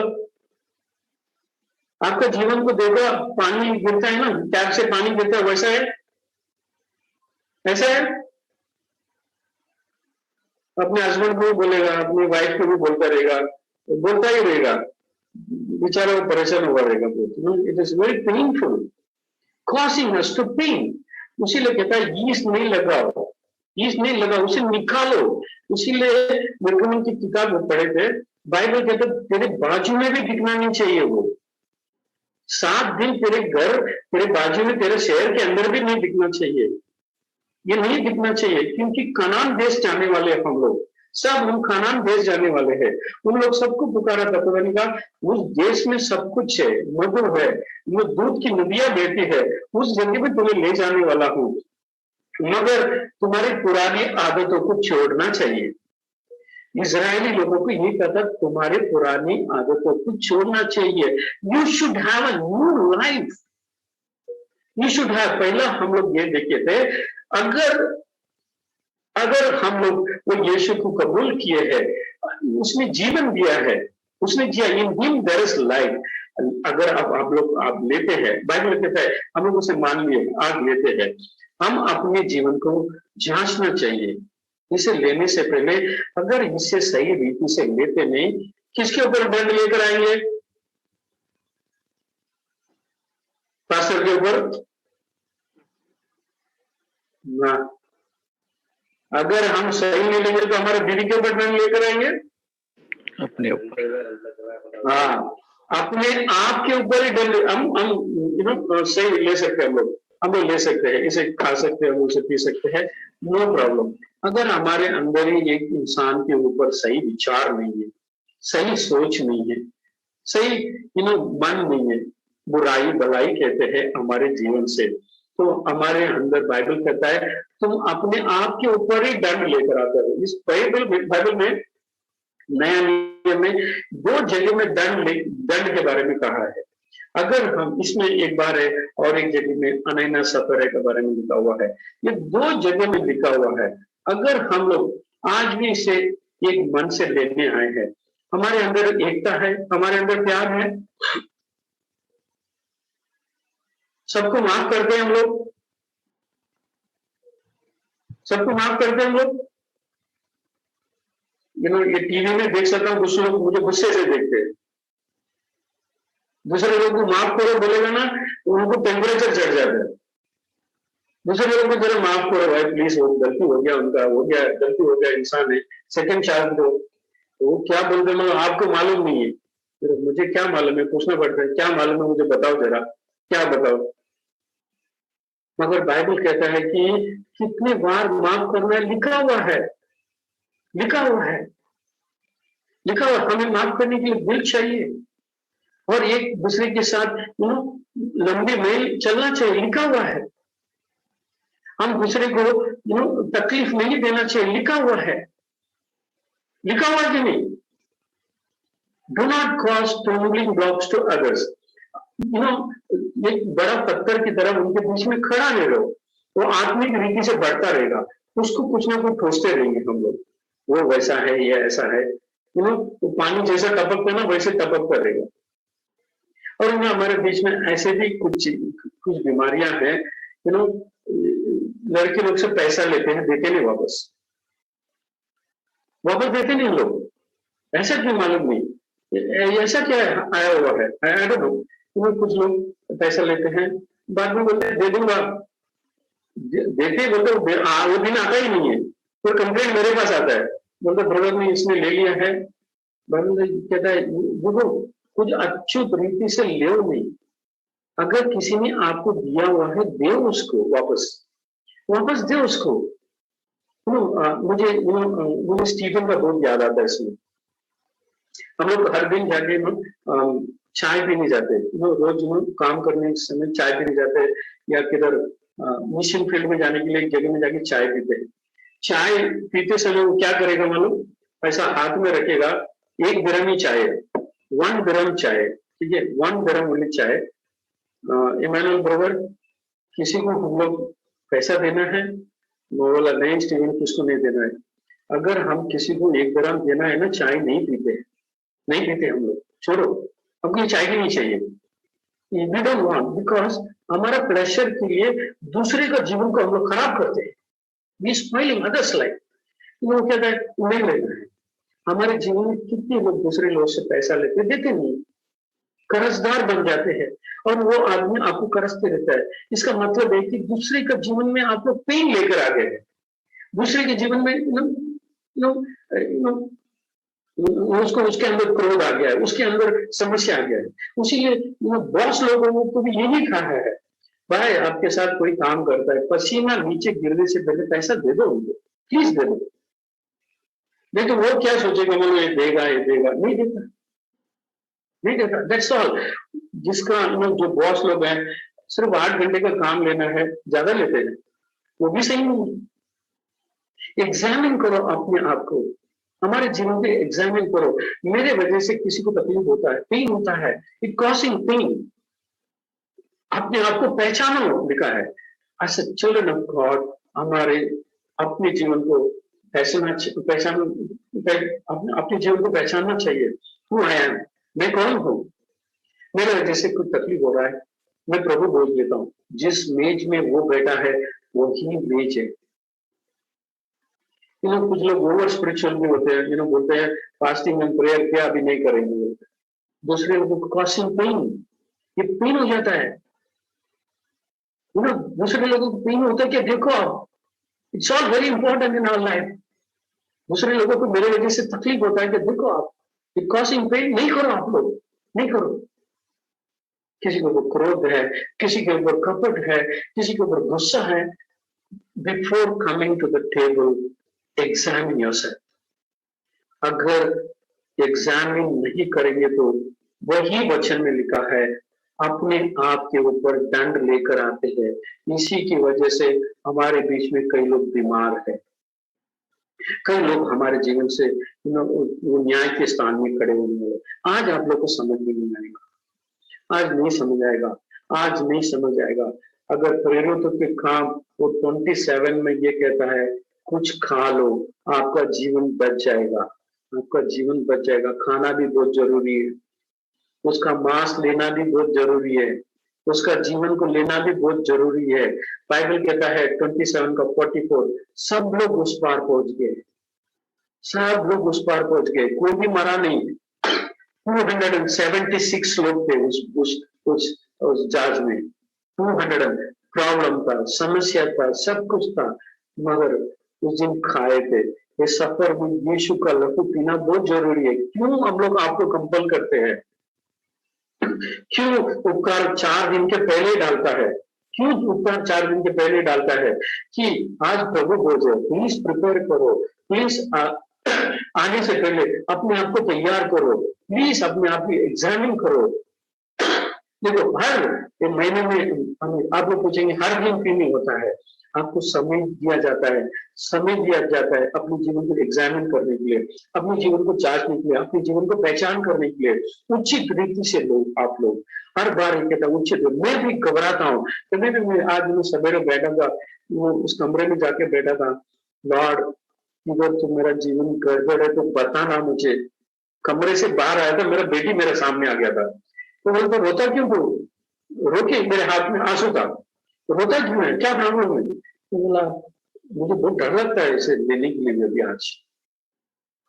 Speaker 1: आपका जीवन को देखो, पानी गिरता है ना, टैप से पानी गिरता है, वैसा है, ऐसा है। अपने हस्बैंड को भी बोलेगा, अपनी वाइफ को भी बोलता रहेगा, बोलता ही रहेगा, बेचारा वो परेशान हुआ रहेगा। It is very painful, causing us to pain. उसीलिए कहता है यीस्ट नहीं लगाओ, यीस्ट नहीं लगाओ, उसे निकालो। इसीलिए निर्गमन की किताब वो पढ़े थे, बाइबल कहते तेरे बाजू में भी दिखना नहीं चाहिए वो। 7 दिन तेरे घर, तेरे बाजू में, तेरे शहर के अंदर भी नहीं दिखना चाहिए, ये नहीं दिखना चाहिए, क्योंकि कनान देश जाने वाले हम लोग, सब हम कनान देश जाने वाले हैं। उन लोग सबको पुकारा था, पता नहीं कहा उस देश में सब कुछ है, मधुर है, वो दूध की नदियां बहती है, उस जगह में तुम्हें ले जाने वाला हूं, मगर तुम्हारी पुरानी आदतों को छोड़ना चाहिए। इजरायली लोगों को ये कहता, तुम्हारी पुरानी आदतों को छोड़ना चाहिए। You should have a new life, you should have. पहला हम लोग ये देखे थे, अगर हम लोग वो यीशु को कबूल किए हैं, उसने जीवन दिया है, उसने जिया, in him there is life. अगर आप लेते हैं, बाइबल कहता है हम लोग उसे मान लिए, आज लेते हैं, हम अपने जीवन को जांचना चाहिए। इसे लेने से पहले अगर इसे सही रीति से लेते नहीं, किसके ऊपर दंड लेकर आएंगे? पास्टर के ऊपर ना। अगर हम सही नहीं लेंगे तो हमारे बीवी के ऊपर दंड लेकर आएंगे, अपने ऊपर। हाँ, अपने आप के ऊपर ही दंड। हम सही ले सकते हैं, हम लोग ले सकते हैं, इसे खा सकते हैं, हम उसे पी सकते हैं, नो प्रॉब्लम। अगर हमारे अंदर ही एक इंसान के ऊपर सही विचार नहीं है, सही सोच नहीं है, सही मन नहीं है, बुराई भलाई कहते हैं हमारे जीवन से, तो हमारे अंदर बाइबल कहता है तुम अपने आप के ऊपर ही दंड लेकर आते हो। इस बाइबल में नया नियम में 2 जगह में दंड के बारे में कहा है। अगर हम इसमें एक बार है और एक जगह में अनैना सफर के बारे में लिखा हुआ है, ये 2 जगह में लिखा हुआ है। अगर हम लोग आज भी इसे एक मन से लेने आए हैं, हमारे अंदर एकता है, हमारे अंदर प्यार है, सबको माफ करते हैं हम लोग, सबको माफ करते हैं हम लोग। ये टीवी में देख सकता हूँ, कुछ लोग मुझे गुस्से से देखते हैं, दूसरे लोग को माफ करो बोलेगा ना, उनको टेम्परेचर चढ़ जाता है। दूसरे लोगों को जरा माफ करो भाई प्लीज, वो गलती हो गया, उनका हो गया, गलती हो गया, इंसान है, सेकंड चांस दो। वो क्या बोलते हैं, मतलब आपको मालूम नहीं है, फिर मुझे क्या मालूम है, पूछना पड़ता है, क्या मालूम है मुझे बताओ जरा, क्या बताओ। मगर बाइबल कहता है कि कितने बार माफ करना लिखा हुआ है, लिखा हुआ है, लिखा हुआ। हमें माफ करने के लिए दिल चाहिए और एक दूसरे के साथ लंबी मेल चलना चाहिए, लिखा हुआ है। हम दूसरे को तकलीफ नहीं देना चाहिए, लिखा हुआ है, लिखा हुआ कि नहीं? Do not cause stumbling blocks to others. एक बड़ा पत्थर की तरह उनके बीच में खड़ा नहीं रहो, वो आत्मिक रीति से बढ़ता रहेगा, उसको कुछ ना कुछ ठोसते रहेंगे हम लोग, वो वैसा है, ये ऐसा है, तो पानी जैसा टपकता है ना, वैसे टपकता रहेगा। और हमारे बीच में ऐसे भी कुछ बीमारियां हैं, लड़के लोग से पैसा लेते हैं, देते नहीं वापस देते नहीं लोग, ऐसा क्यों मालूम नहीं, ऐसा क्या आया हुआ है, आई डोंट नो। कुछ लोग पैसा लेते हैं, बाद में बोलते हैं दे दूंगा, देते बोलते वो दिन आता ही नहीं है, फिर कंप्लेंट मेरे पास आता है, बोलते ब्रदर ने इसने ले लिया है। कहता है देखो कुछ अच्युत रीति से ले नहीं, अगर किसी ने आपको दिया हुआ है दे उसको वापस दे उसको। मुझे स्टीफन का बहुत याद आता है इसमें। हम लोग हर दिन जाके चाय पीने जाते, रोज काम करने के समय चाय पीने जाते, या किधर मिशन फील्ड में जाने के लिए एक जगह में जाके चाय पीते हैं। चाय पीते समय वो क्या करेगा मालूम, ऐसा हाथ में रखेगा, 1 ग्राम ही चाय, 1 ग्राम चाय, ठीक है, 1 ग्राम वाली चाय इमानुएल ब्रदर, किसी को हम लोग पैसा देना है, वो बोला नहीं स्टीवन किसको नहीं देना है। अगर हम किसी को 1 ग्राम देना है ना, चाय नहीं पीते, नहीं पीते हम लोग, छोड़ो, हमको चाय ही नहीं चाहिए। वी डोंट वांट, बिकॉज हमारा प्रेशर के लिए दूसरे का जीवन को हम लोग खराब करते हैं। We spoiling others life. वो कहता है नहीं लेना है। हमारे जीवन में कितने लोग दूसरे लोग से पैसा लेते देते नहीं, कर्जदार बन जाते हैं, और वो आदमी आपको कर्जते रहता है। इसका मतलब है कि दूसरे का जीवन में आप लोग पेन लेकर आ गए हैं, दूसरे के जीवन में उसको उसके अंदर क्रोध आ गया है, उसके अंदर समस्या आ गया है। उसीलिए बॉस लोगों को भी यही कहा है, भाई आपके साथ कोई काम करता है, पसीना नीचे गिरने से पहले पैसा दे दो उनको, प्लीज दे दो। नहीं तो वो क्या सोचेगा, मतलब ये देगा, नहीं देता, नहीं देता। That's all. जिसका जो बॉस लोग हैं सिर्फ 8 घंटे का काम लेना है, ज्यादा लेते हैं, वो भी सही नहीं है। एग्जामिन करो अपने आप को, हमारे जीवन में एग्जामिन करो। मेरे वजह से किसी को तकलीफ होता है, पेन होता है, इट कॉजिंग पेन। अपने आप को पहचानो, लिखा है as a children of God. हमारे अपने जीवन को अपने जीवन को पहचानना चाहिए। हूँ आई एम, मैं कौन हूँ। मेरे वजह से कुछ तकलीफ हो रहा है, मैं प्रभु बोल देता हूँ, जिस मेज में वो बैठा है वो ही मेज है। कुछ लोग ओवर स्पिरिचुअल भी होते हैं, बोलते हैं फास्टिंग एंड प्रेयर किया, अभी नहीं करेंगे। दूसरे लोगों को कॉसिंग पेन, ये पेन हो जाता है। दूसरे लोगों को पेन होता है कि देखो आप, it's all very important in our life. दूसरे लोगों को मेरे वजह से तकलीफ होता है कि देखो आप, इट कॉसिंग पेन। नहीं करो आप लोग, नहीं करो। किसी के ऊपर क्रोध है, किसी के ऊपर कपट है, किसी के ऊपर गुस्सा है, before coming to the table examine yourself. अगर एग्जामिन नहीं करेंगे तो वही वचन में लिखा है, अपने आप के ऊपर दंड लेकर आते हैं। इसी की वजह से हमारे बीच में कई लोग बीमार हैं, कई लोग हमारे जीवन से वो न्याय के स्थान में खड़े होने वाले। आज आप लोग को समझ में नहीं आएगा, आज नहीं समझ आएगा, आज नहीं समझ आएगा। अगर प्रेरितों के काम वो 27 में ये कहता है, कुछ खा लो, आपका जीवन बच जाएगा, आपका जीवन बच जाएगा। खाना भी बहुत जरूरी है, उसका मांस लेना भी बहुत जरूरी है, उसका जीवन को लेना भी बहुत जरूरी है। बाइबल कहता है 27 का 44, सब लोग उस पार पहुंच गए, सब लोग उस पार पहुंच गए, कोई भी मरा नहीं। 276 लोग थे उस जहाज में। 200 प्रॉब्लम था, समस्या था, सब कुछ था, मगर उस दिन खाए थे। ये सफर में यीशु का लहू पीना बहुत जरूरी है। क्यों हम लोग आपको कंपल करते हैं? क्यों उपकार 4 दिन के पहले डालता है? क्यों उपकार 4 दिन के पहले डालता है कि आज प्रभु भोज है, प्लीज प्रिपेयर करो, प्लीज आने से पहले अपने आप को तैयार करो, प्लीज अपने आप की एग्जामिन करो। देखो हर महीने में आप लोग पूछेंगे हर दिन क्यों नहीं होता है? आपको समय दिया जाता है, समय दिया जाता है अपने जीवन को एग्जामिन करने के लिए, अपने जीवन को जांचने के लिए, अपने जीवन को पहचान करने के लिए। उचित रीति से लोग आप लोग हर बार ये कहता उचित। मैं भी घबराता हूँ, कभी भी मैं आज मैं सवेरे बैठा था, वो उस कमरे में जाके बैठा था, लॉर्ड अगर तो मेरा जीवन गड़बड़ है तो बताना मुझे। कमरे से बाहर आया था, मेरा बेटी मेरे सामने आ गया था, तो बोलता रोता क्यों तू? रोके, मेरे हाथ में आंसू था, रोता क्यों है, क्या प्रॉब्लम है? तो बोला मुझे बहुत डर लगता है इसे लेने के लिए। अभी आज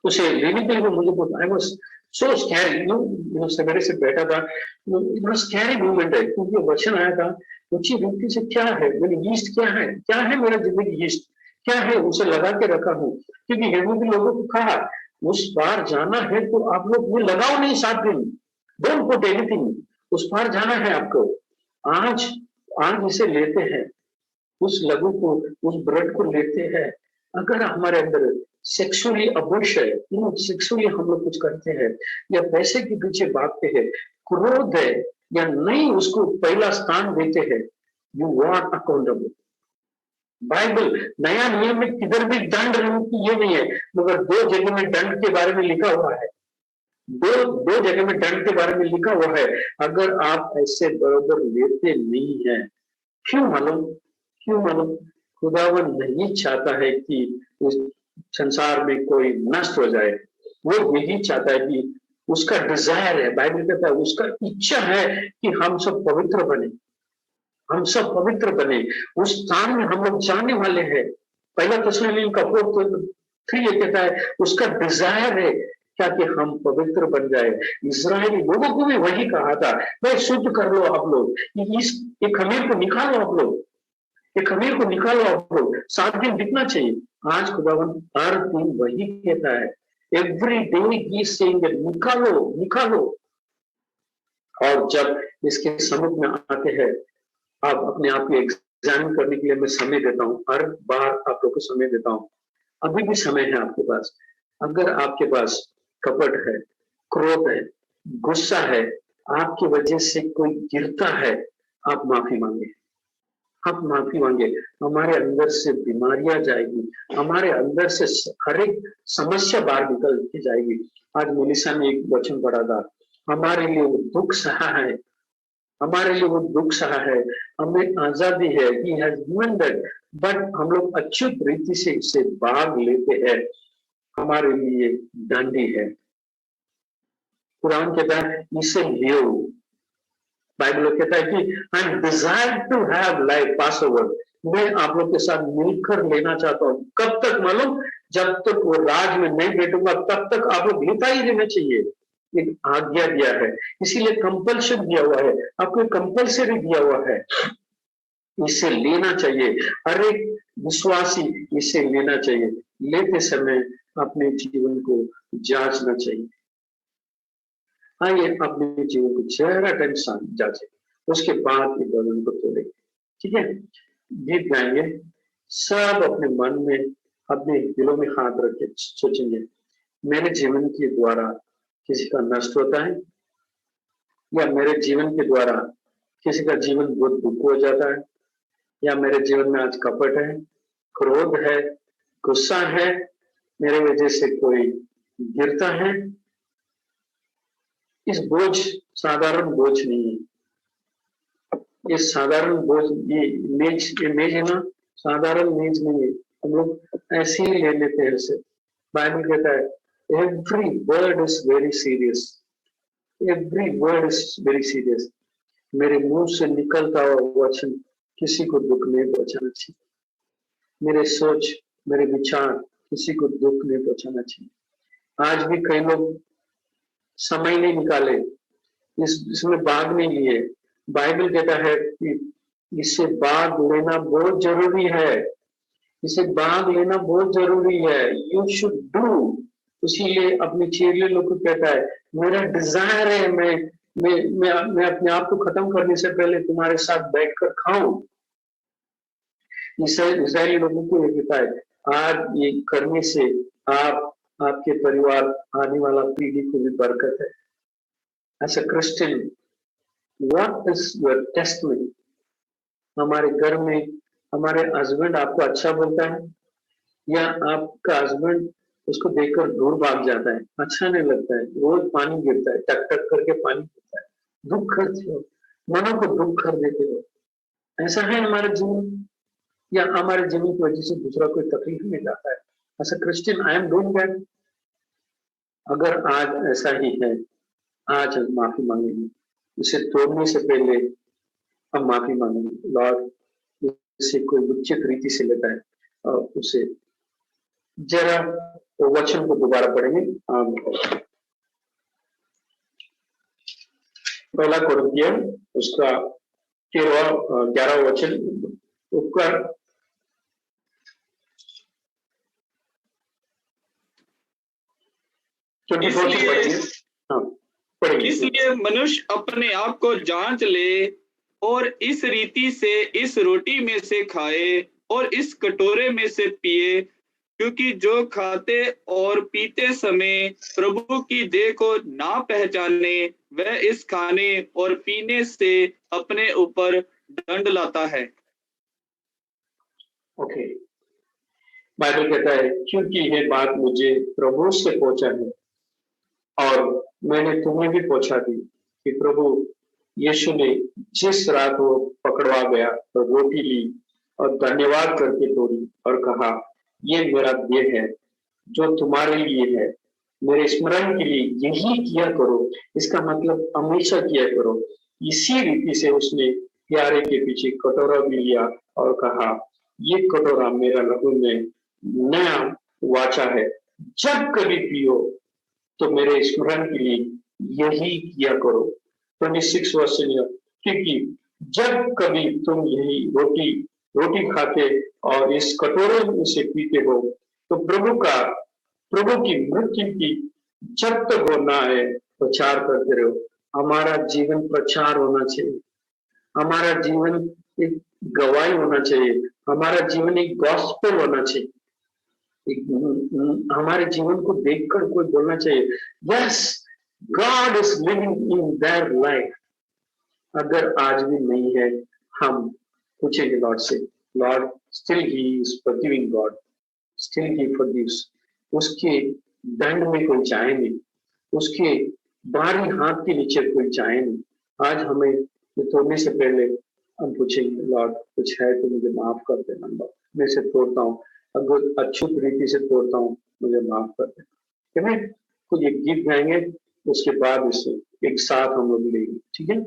Speaker 1: उसे लेने के लिए मुझे बहुत, आई वाज सो स्कैरी, सवेरे से बैठा था, इतना स्कैरी मूवमेंट है, क्योंकि वचन आया था ऊंची रीति से क्या है, मेरी यीस्ट क्या है, क्या है मेरा जिंदगी यीस्ट क्या है, उसे लगा के रखा हूँ। क्योंकि यहूदी लोगों को कहा उस पार जाना है तो आप लोग ये लगाओ नहीं 7 दिन, डोंट पुट एनीथिंग, उस पार जाना है आपको। आज इसे लेते हैं, उस लघु को, उस ब्रेड को लेते हैं। अगर हमारे अंदर सेक्सुअली अबोश है, सेक्सुअली हम लोग कुछ करते हैं या पैसे के पीछे भागते हैं, क्रोध है या नहीं उसको पहला स्थान देते हैं, यू आर अकाउंटेबल। बाइबल नया नियम में किधर भी दंड ये नहीं है, मगर 2 जगह में दंड के बारे में लिखा हुआ है। दो जगह में दंड के बारे में लिखा हुआ है। अगर आप ऐसे बराबर लेते नहीं है, क्यों मालूम? खुदावन नहीं चाहता है कि इस संसार में कोई नष्ट हो जाए। वो यही चाहता है कि उसका डिजायर है, बाइबल कहता है उसका इच्छा है कि हम सब पवित्र बने, हम सब पवित्र बने। उस स्थान में हम लोग जाने वाले हैं। पहला तस्सलोनियों का 4:3 ये कहता है उसका डिजायर है क्या कि हम पवित्र बन जाए। इस्राएली लोगों को भी वही कहा था, भाई शुद्ध कर लो आप लोग, ये खमीर को निकालो आप लोग, ये खमीर को निकालो आप लोग, 7 दिन दिखना चाहिए। आज खुदावन हर दिन वही कहता है, एवरी डे ही सेइंग निकालो। और जब इसके समुख में आते हैं, आप अपने आप को एग्जामिन करने के लिए मैं समय देता हूँ, हर बार आप लोग को समय देता हूँ। अभी भी समय है आपके पास। अगर आपके पास कपट है, क्रोध है, गुस्सा है, आपकी वजह से कोई गिरता है, आप माफी मांगे, आप माफी मांगे। हमारे अंदर से बीमारियां जाएगी, हमारे अंदर से हर एक समस्या बाहर निकल के जाएगी। आज मेलिसा ने एक वचन पढ़ा था, हमारे लिए वो दुख सहा है, हमारे लिए वो दुख सहा है, हमें आजादी है, he has given that, but हम लोग अच्छी रीति से इसे भाग लेते हैं, हमारे लिए दंडी है। कुरान कहता है इसे लियो, बाइबल कहता है कि I am desire to have life pass over, मैं आप लोग के साथ मिलकर लेना चाहता हूँ। कब तक मालूम? जब तक वो राज में नहीं बैठूंगा तब तक आप लोग लेता ही रहना चाहिए। एक आज्ञा दिया है, इसीलिए कंपल्शन दिया हुआ है, आपको कंपल्सरी दिया हुआ है, इसे लेना चाहिए। हर एक विश्वासी इसे लेना चाहिए। लेते समय अपने जीवन को जांचना चाहिए। आइए अपने जीवन को जरा टाइम जांचे, उसके बाद इस बदन को तोड़ेंगे। ठीक है, गीत गाएंगे, सब अपने मन में अपने दिलों में हाथ रख के सोचेंगे, मेरे जीवन के द्वारा किसी का नष्ट होता है, या मेरे जीवन के द्वारा किसी का जीवन बहुत दुख हो जाता है, या मेरे जीवन में आज कपट है, क्रोध है, गुस्सा है, मेरे वजह से कोई गिरता है। इस बोझ साधारण बोझ नहीं है, ये साधारण बोझ, ये मेज है ना, साधारण मेज नहीं है, हम लोग ऐसे ही ले लेते हैं इसे। बाइबल कहता है every word is very serious, every word is very serious. मेरे मुंह से निकलता हुआ वचन किसी को दुख नहीं पहुंचाना चाहिए, मेरे सोच, मेरे विचार किसी को दुख नहीं पहुंचाना चाहिए। आज भी कई लोग समय नहीं निकाले, इसमें भाग नहीं लिए। बाइबल कहता है कि इससे भाग लेना बहुत जरूरी है, इसे भाग लेना बहुत जरूरी है, यू शुड डू। इसीलिए अपने चेले लोग को कहता है मेरा डिजायर है, मैं अपने आप को खत्म करने से पहले तुम्हारे साथ बैठकर खाऊं। इस्राएली लोगों को ये कहता है आज ये करने से आपके परिवार, आने वाला पीढ़ी को भी बरकत है। As a Christian, what is your testimony? हमारे घर में हमारे हस्बैंड आपको अच्छा बोलता है, या आपका हस्बैंड उसको देखकर दूर भाग जाता है, अच्छा नहीं लगता है, रोज पानी गिरता है, टक टक करके पानी गिरता है, दुख करते हो, मनो को दुख कर देते हो। ऐसा है हमारे जीवन, या हमारे जीवन की वजह से दूसरा कोई तकलीफ में जाता है। As a Christian I am doing that. अगर आज ऐसा ही है, आज हम माफी मांगेंगे, इसे तोड़ने से पहले हम माफी मांगेंगे। लॉर्ड, इसे कोई उचित रीति से लेता है और उसे जरा वचन को दोबारा पढ़ेंगे। पहला कोरिन्थियों उसका 11वां वचन उपकर
Speaker 3: इसलिए मनुष्य अपने आप को जांच ले और इस रीति से इस रोटी में से खाए और इस कटोरे में से पिए, क्योंकि जो खाते और पीते समय प्रभु की देह को ना पहचाने वह इस खाने और पीने से अपने ऊपर दंड लाता है।
Speaker 1: ओके, बाइबल कहता है क्योंकि यह बात मुझे प्रभु से पहुंचा है, और मैंने तुम्हें भी पहुंचा दी कि प्रभु यीशु ने जिस रात वो पकड़वा गया तो रोटी ली और धन्यवाद करके तोड़ी और कहा, ये मेरा देह है जो तुम्हारे लिए है, मेरे स्मरण के लिए यही किया करो। इसका मतलब हमेशा किया करो। इसी रीति से उसने प्यारे के पीछे कटोरा भी लिया और कहा, ये कटोरा मेरा लहू में नया वाचा है, जब कभी पियो तो मेरे स्मरण के लिए यही किया करो। 26 वर्ष क्योंकि जब कभी तुम यही रोटी खाते और इस कटोरे में से पीते हो तो प्रभु की मृत्यु की जब तक वो ना आए प्रचार करते रहो। हमारा जीवन प्रचार होना चाहिए, हमारा जीवन एक गवाही होना चाहिए, हमारा जीवन एक गॉस्पेल होना चाहिए। हमारे जीवन को देखकर कोई बोलना चाहिए, yes God is living in their life. अगर आज भी नहीं है, हम पूछेंगे लॉर्ड से, Lord still he is forgiving God, still he forgives. उसके दंड में कोई जाए नहीं, उसके बाहरी हाथ के नीचे कोई जाए नहीं। आज हमें तोड़ने से पहले हम पूछेंगे, लॉर्ड कुछ है तो मुझे माफ कर देना, मैं से तोड़ता हूँ, अगर अछूत रीति से तोड़ता हूँ मुझे माफ कर देना। कुछ एक गीत गाएंगे, उसके बाद इसे एक साथ हम लोग लेंगे, ठीक है।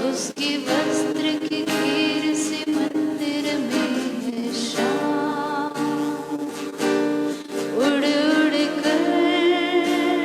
Speaker 8: उसके वस्त्र की घेर से मंदिर में है शाम, उड़ उड़ कर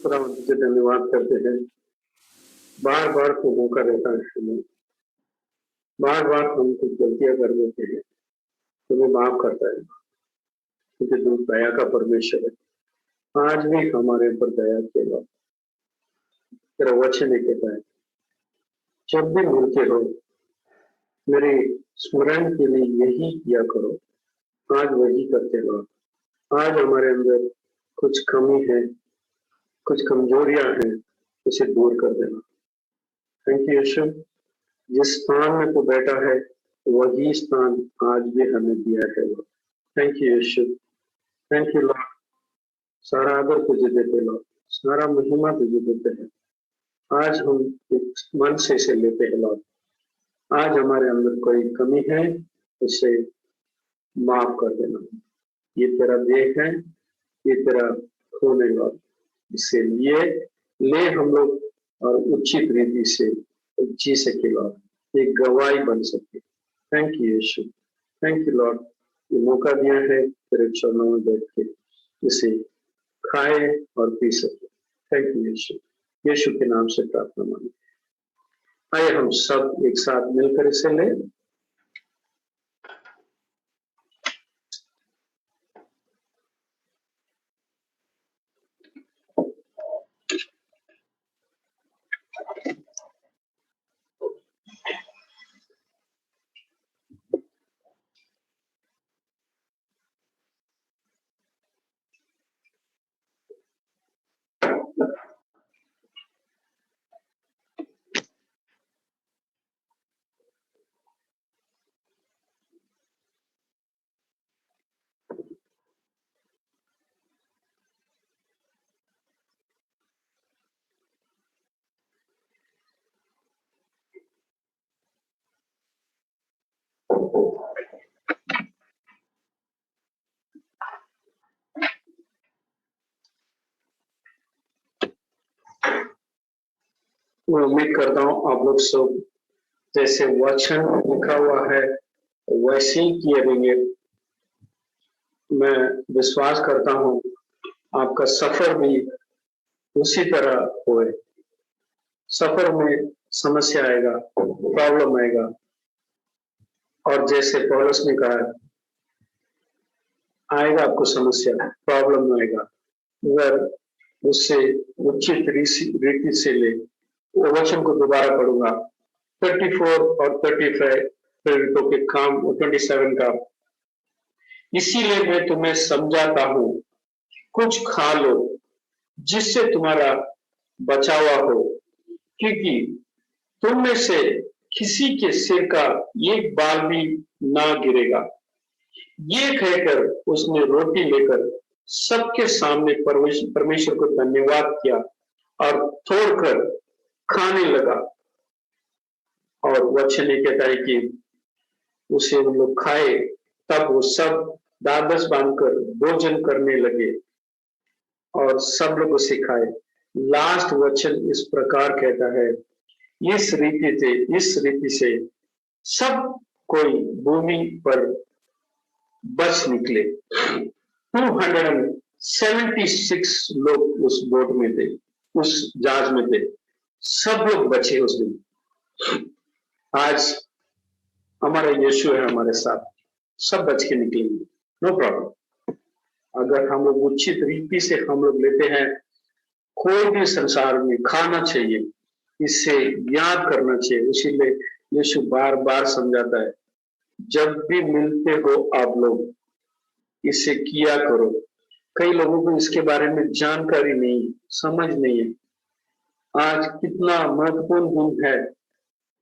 Speaker 1: खुदा तुझे धन्यवाद करते हैं। बार बार तो मौका देता है हमें, बार बार हम कुछ गलतियां कर देते हैं, तुम्हें माफ करता है क्योंकि तुम दया का परमेश्वर है। आज भी हमारे ऊपर दया किया। तेरा वचन ये कहता है जब भी मिलते हो मेरे स्मरण के लिए यही किया करो। आज वही करते रहो। आज हमारे अंदर कुछ कमी है, कुछ कमजोरियां हैं, उसे दूर कर देना। थैंक यू यीशु। जिस स्थान में तू बैठा है वही स्थान आज भी हमें दिया है। Thank you Yeshu. Thank you Lord. सारा आदर तुझे देते लॉर्ड, सारा महिमा तुझे देते हैं। आज हम एक मन से इसे लेते हैं लॉर्ड। आज हमारे अंदर कोई कमी है उसे माफ कर देना। ये तेरा देह है, ये तेरा खून है लॉर्ड। इसे लिए ले हम लोग और उचित रीति से जी सके लॉर्ड, एक गवाही बन सके। Thank you Yeshu. Thank you Lord, ये मौका दिया है तेरे चरणों में बैठ के इसे खाए और पी सके। थैंक यू यीशु। यीशु के नाम से प्रार्थना मांगे। आइए हम सब एक साथ मिलकर इसे लें। मैं उम्मीद करता हूँ आप लोग सब जैसे वचन लिखा हुआ है वैसे ही किए रहेंगे। मैं विश्वास करता हूँ आपका सफर भी उसी तरह होए। सफर में समस्या आएगा, प्रॉब्लम आएगा, और जैसे पौलुस ने कहा आएगा आपको समस्या, प्रॉब्लम आएगा, अगर उससे उचित रीति से ले। वो वचन को दोबारा पढ़ूंगा 34 और 35 प्रेरितों के काम 27 का। इसीलिए मैं तुम्हें समझाता हूं, कुछ खा लो जिससे तुम्हारा बचावा हो, क्योंकि तुम में से किसी के सिर का एक बाल भी ना गिरेगा। ये कहकर उसने रोटी लेकर सबके सामने परमेश्वर को धन्यवाद किया और तोड़कर खाने लगा। और वचन ये कहता है कि उसे हम लोग खाए, तब वो सब दादस बांधकर भोजन करने लगे और सब लोग उसे खाए। लास्ट वचन इस प्रकार कहता है, इस रीति से सब कोई भूमि पर बच निकले। 276 लोग उस बोट में थे, उस जहाज में थे, सब लोग बचे उस दिन। आज हमारा यीशु है हमारे साथ, सब बच के निकलेंगे, नो प्रॉब्लम। अगर हम लोग उचित रीति से हम लोग लेते हैं, कोई भी संसार में खाना चाहिए, इससे याद करना चाहिए। इसीलिए यीशु बार बार समझाता है, जब भी मिलते हो आप लोग इसे किया करो। कई लोगों को इसके बारे में जानकारी नहीं, समझ नहीं है। आज कितना महत्वपूर्ण दिन है,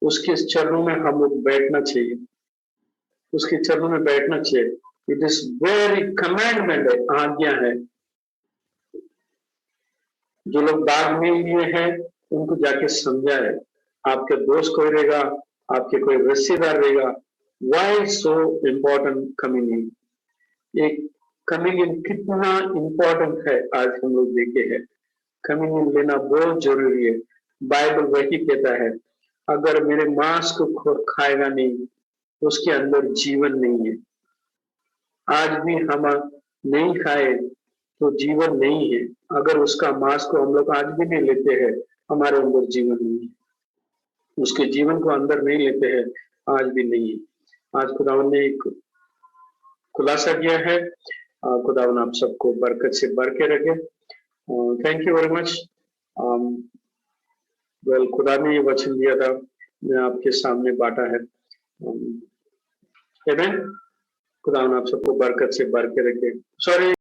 Speaker 1: उसके चरणों में हम लोग बैठना चाहिए, उसके चरणों में बैठना चाहिए। इट इज वेरी कमांडमेंट है, आज्ञा है। जो लोग बाद में लिए हैं उनको जाके समझाए। आपके दोस्त कोई रहेगा, आपके कोई रिश्तेदार रहेगा, वाई सो इम्पोर्टेंट कम्युनियन। एक कम्युनियन कितना इम्पोर्टेंट है आज हम लोग देखे हैं। कम्युनियन लेना बहुत जरूरी है। बाइबल वही कहता है, अगर मेरे मांस को खाएगा नहीं, उसके अंदर जीवन नहीं है। आज भी हम नहीं खाए तो जीवन नहीं है। अगर उसका मांस को हम लोग आज भी नहीं लेते हैं, हमारे अंदर जीवन नहीं है। उसके जीवन को अंदर नहीं लेते हैं, आज भी नहीं है। आज खुदावन ने एक खुलासा किया है। खुदावन आप सबको बरकत से भर के रखे। Thank you very much. Well, खुदा ने ये वचन दिया था, मैं आपके सामने बांटा है। आमीन। खुदावन आप सबको बरकत से भर के रखे। सॉरी